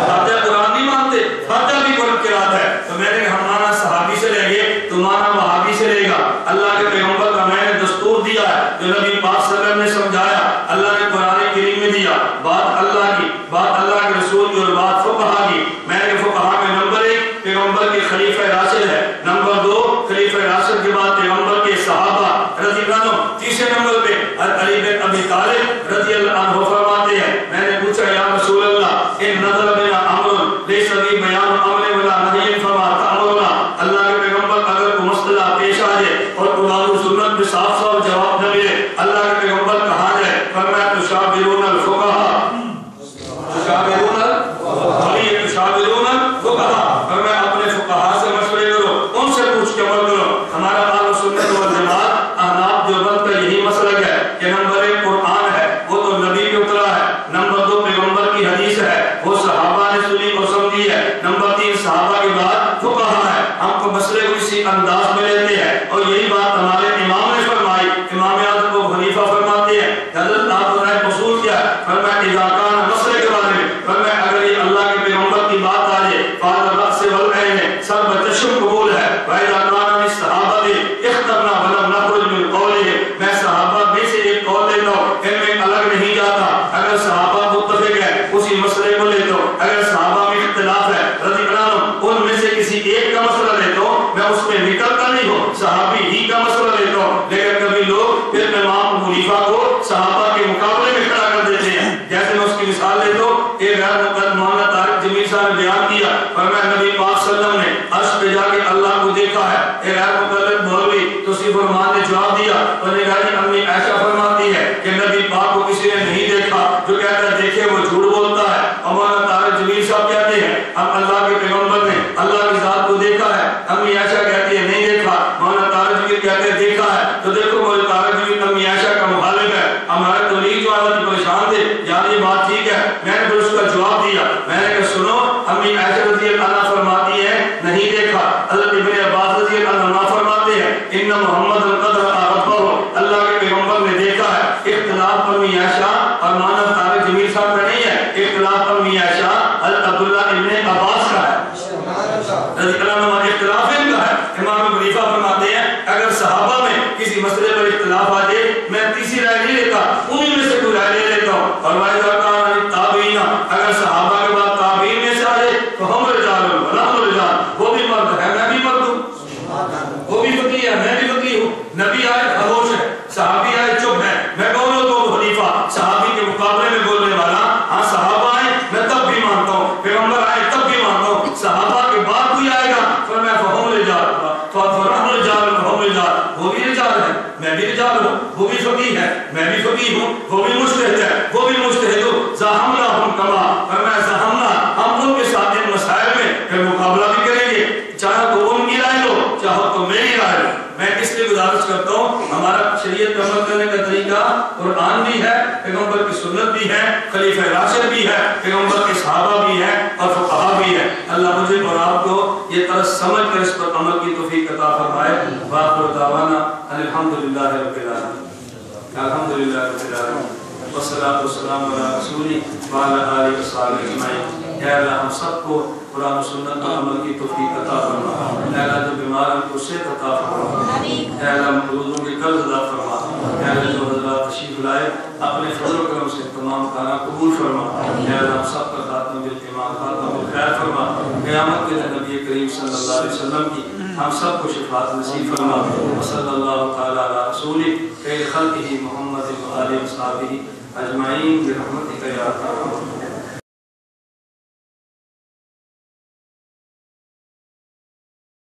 فاتحہ قرآن نہیں مانتے، فاتحہ بھی قرآن قراءت ہے۔ تو میں نے ہمارا صحابی سے لیں گے، تمہارا وہابی سے لے گا۔ اللہ کے پیغمبر کا میں نے دستور دیا ہے جو نبی پاک صلی اللہ علیہ وسلم نے سمجھایا، اللہ نے قرآن کریم میں دیا، بات اللہ کی، بات اللہ کے رسول کی اور بات فقہا کی۔ میں نے فقہا میں نمبر 1 پیغمبر کے خلیفہ راشد ہے، نمبر 2 خلیفہ راشد کے بعد پیغمبر کے صحابہ رضی اللہ عنہ، تیسرے نمبر پہ علی بن ابی طالب رضی اللہ عنہ فرماتے ہیں میں نے پوچھا یا رسول اللہ ان نظر بنا امر لیس بی بیان امر ولا نہی فما تامرنا، اللہ کے پیغمبر اگر کوئی مسئلہ پیش آ جائے اور قرآن و سنت میں صاف صاف جواب نہ ملے، اللہ کے پیغمبر کہا جائے فرمایا تشاورون الفقہاء، تشاورون تشاورون الفقہاء، فرمایا اپنے فقہاء سے مشورے کرو، ان سے پوچھ کے عمل کرو۔ ہمارا اہل سنت والجماعت احناف دیوبند کا یہی مسلک ہے کہ نمبر 1 قرآن ہے، وہ تو نبی کے اترا ہے، نمبر 2 پیغمبر کی حدیث ہے، وہ صحابہ نے سنی اور سمجھی ہے، نمبر 3 صحابہ کے بعد فقہاء ہے۔ ہم کو مسئلے کو اسی انداز میں لیتے ہیں اور یہی بات ہمارے امام نے فرمائی، امام اعظم ابو حنیفہ فرماتے ہیں حضرت آپ بتائیں اصول کیا ہے، فرمایا اذا کان مسئلے کے بارے میں، فرمایا اگر یہ اللہ کے پیغمبر کی بات آ جائے فاضل رأس والعین، سر بچشم قبول ہے، وَإِذَا كَانَ مِنَ الصَّحَابَةِ اخْتَرْنَا وَلَمْ نَخْرُجْ مِنْ قَوْلِهِمْ، میں صحابہ میں سے ایک قول لیتا ہوں، ان میں الگ نہیں جاتا، اگر صحابہ متفق ہے اسی مسئلے کو لیتا ہوں، اگر صحابہ میں اختلاف ہے رضی اللہ عنہ ان میں سے کسی ایک کا مسئلہ لیتا ہوں، میں اس میں نکلتا نہیں ہوں، صحابی ہی کا مسئلہ لیتا ہوں۔ لیکن کبھی لوگ پھر امام ابو حنیفہ کو صحابہ کے مقابلے میں کھڑا کر دیتے ہیں، جیسے میں اس کی مثال لیتا ہوں، ایک غیر مقدم مولانا طارق جمیل صاحب نے بیان کیا، فرمایا نبی پاک صلی اللہ علیہ وسلم نے عرش پہ جا کے اللہ کو دیکھا ہے، ایک غیر مقدم مولوی توصیف الرحمان نے جواب دیا، انہوں نے کہا کہ امی عائشہ فرماتی ہے کہ نبی پاک کو کسی نے نہیں دیکھا، جو کہتا ہے دیکھے وہ جھوٹ بولتا ہے۔ اور مولانا طارق جمیل صاحب کہتے ہیں اب اللہ کے پیغمبر نے اللہ کی ذات کو دیکھا ہے، امی عائشہ کہتی ہے نہیں دیکھا، مولانا طارق جمیل کہتے ہیں دیکھا ہے، تو دیکھو مولانا طارق جمیل امی عائشہ کا مخالف ہے، ہمارے تولیج جو آدمی پریشان تھے یار یہ بات ٹھیک ہے، میں نے پھر اس کا جواب دیا، میں نے کہا سنو امی عائشہ رضی اللہ عنہ فرماتی ہے نہیں دیکھا، حضرت ابن عباس رضی اللہ عنہ فرماتے ہیں ان محمد القدر ربہ، اللہ کے پیغمبر نے دیکھا ہے۔ اختلاف امی عائشہ اور مولانا طارق جمیل صاحب کا نہیں ہے، اختلاف امی عائشہ حضرت عبداللہ ابن عباس کا ہے رضی اللہ عنہ، اختلاف ان کا ہے۔ امام ابو حنیفہ فرماتے ہیں اگر صحابہ میں کسی مسئلے پر اختلاف آ جائے میں تیسری رائے نہیں لیتا، انہی میں سے کوئی رائے لے لیتا ہوں، اور وَإِذَا كَانَ التَّابِعِينَ، اگر صحابہ کے بعد تابعین میں سے آ جائے تو ہم رجال ونحن رجال، وہ بھی مرد ہے میں بھی مرد ہوں، وہ بھی فقیہ ہے میں بھی فقیہ ہوں، نبی آئے خاموش ہے، صحابی آئے چپ ہے، میں کون ہوں تو ابو حنیفہ صحابی کے مقابلے میں بولنے والا، ہاں صحابہ آئے میں تب بھی مانتا ہوں، پیغمبر آئے تب بھی مانتا ہوں، صحابہ کے بعد کوئی آئے گا فرمایا فہم رجال فہم رجال فہم رجال، وہ بھی رجال ہے میں بھی رجال ہوں، وہ بھی فقیہ ہے میں بھی فقیہ ہوں، وہ بھی مجتہد ہے وہ بھی مجتہد ہوں، زاہمناہم کما، فرمایا زاہمنا ہم ان کے ساتھ ان مسائل میں پھر مقابلہ بھی کریں گے، چاہو تو ان کی رائے لو چاہو تو میری رائے لو۔ میں اس لیے گزارش کرتا ہوں ہمارا شریعت پر عمل کرنے کا طریقہ قرآن بھی ہے، پیغمبر کی سنت بھی ہے، خلیفہ راشد بھی ہے، پیغمبر کے صحابہ بھی ہے اور فقہا بھی ہے۔ اللہ مجھے اور آپ کو یہ طرز سمجھ کر اس پر عمل کی توفیق عطا فرمائے۔ وآخر دعوانا الحمدللہ رب العالمین، الحمدللہ رب العالمین، والصلاۃ والسلام علی رسولہ وعلی آلہ وصحبہ اجمعین۔ اے اللہ ہم سب کو قرآن و سنت پر عمل کی توفیق عطا فرما، اے اللہ جو بیمار ہیں کو صحت عطا فرما، اے اللہ مقروضوں کے قرض ادا فرما، اے اللہ جو حضرات تشریف لائے اپنے فضل و کرم سے تمام کھانا قبول فرما اے اللہ ہم سب کا خاتمہ بالایمان خاتمہ بالخیر فرما قیامت کے دن نبی کریم صلی اللہ علیہ وسلم کی ہم سب کو شفاعت نصیب فرما صلی اللہ تعالی علی رسولہ خیر خلقہ محمد و آلہ و صحبہ اجمعین برحمتک یا ارحم الراحمین.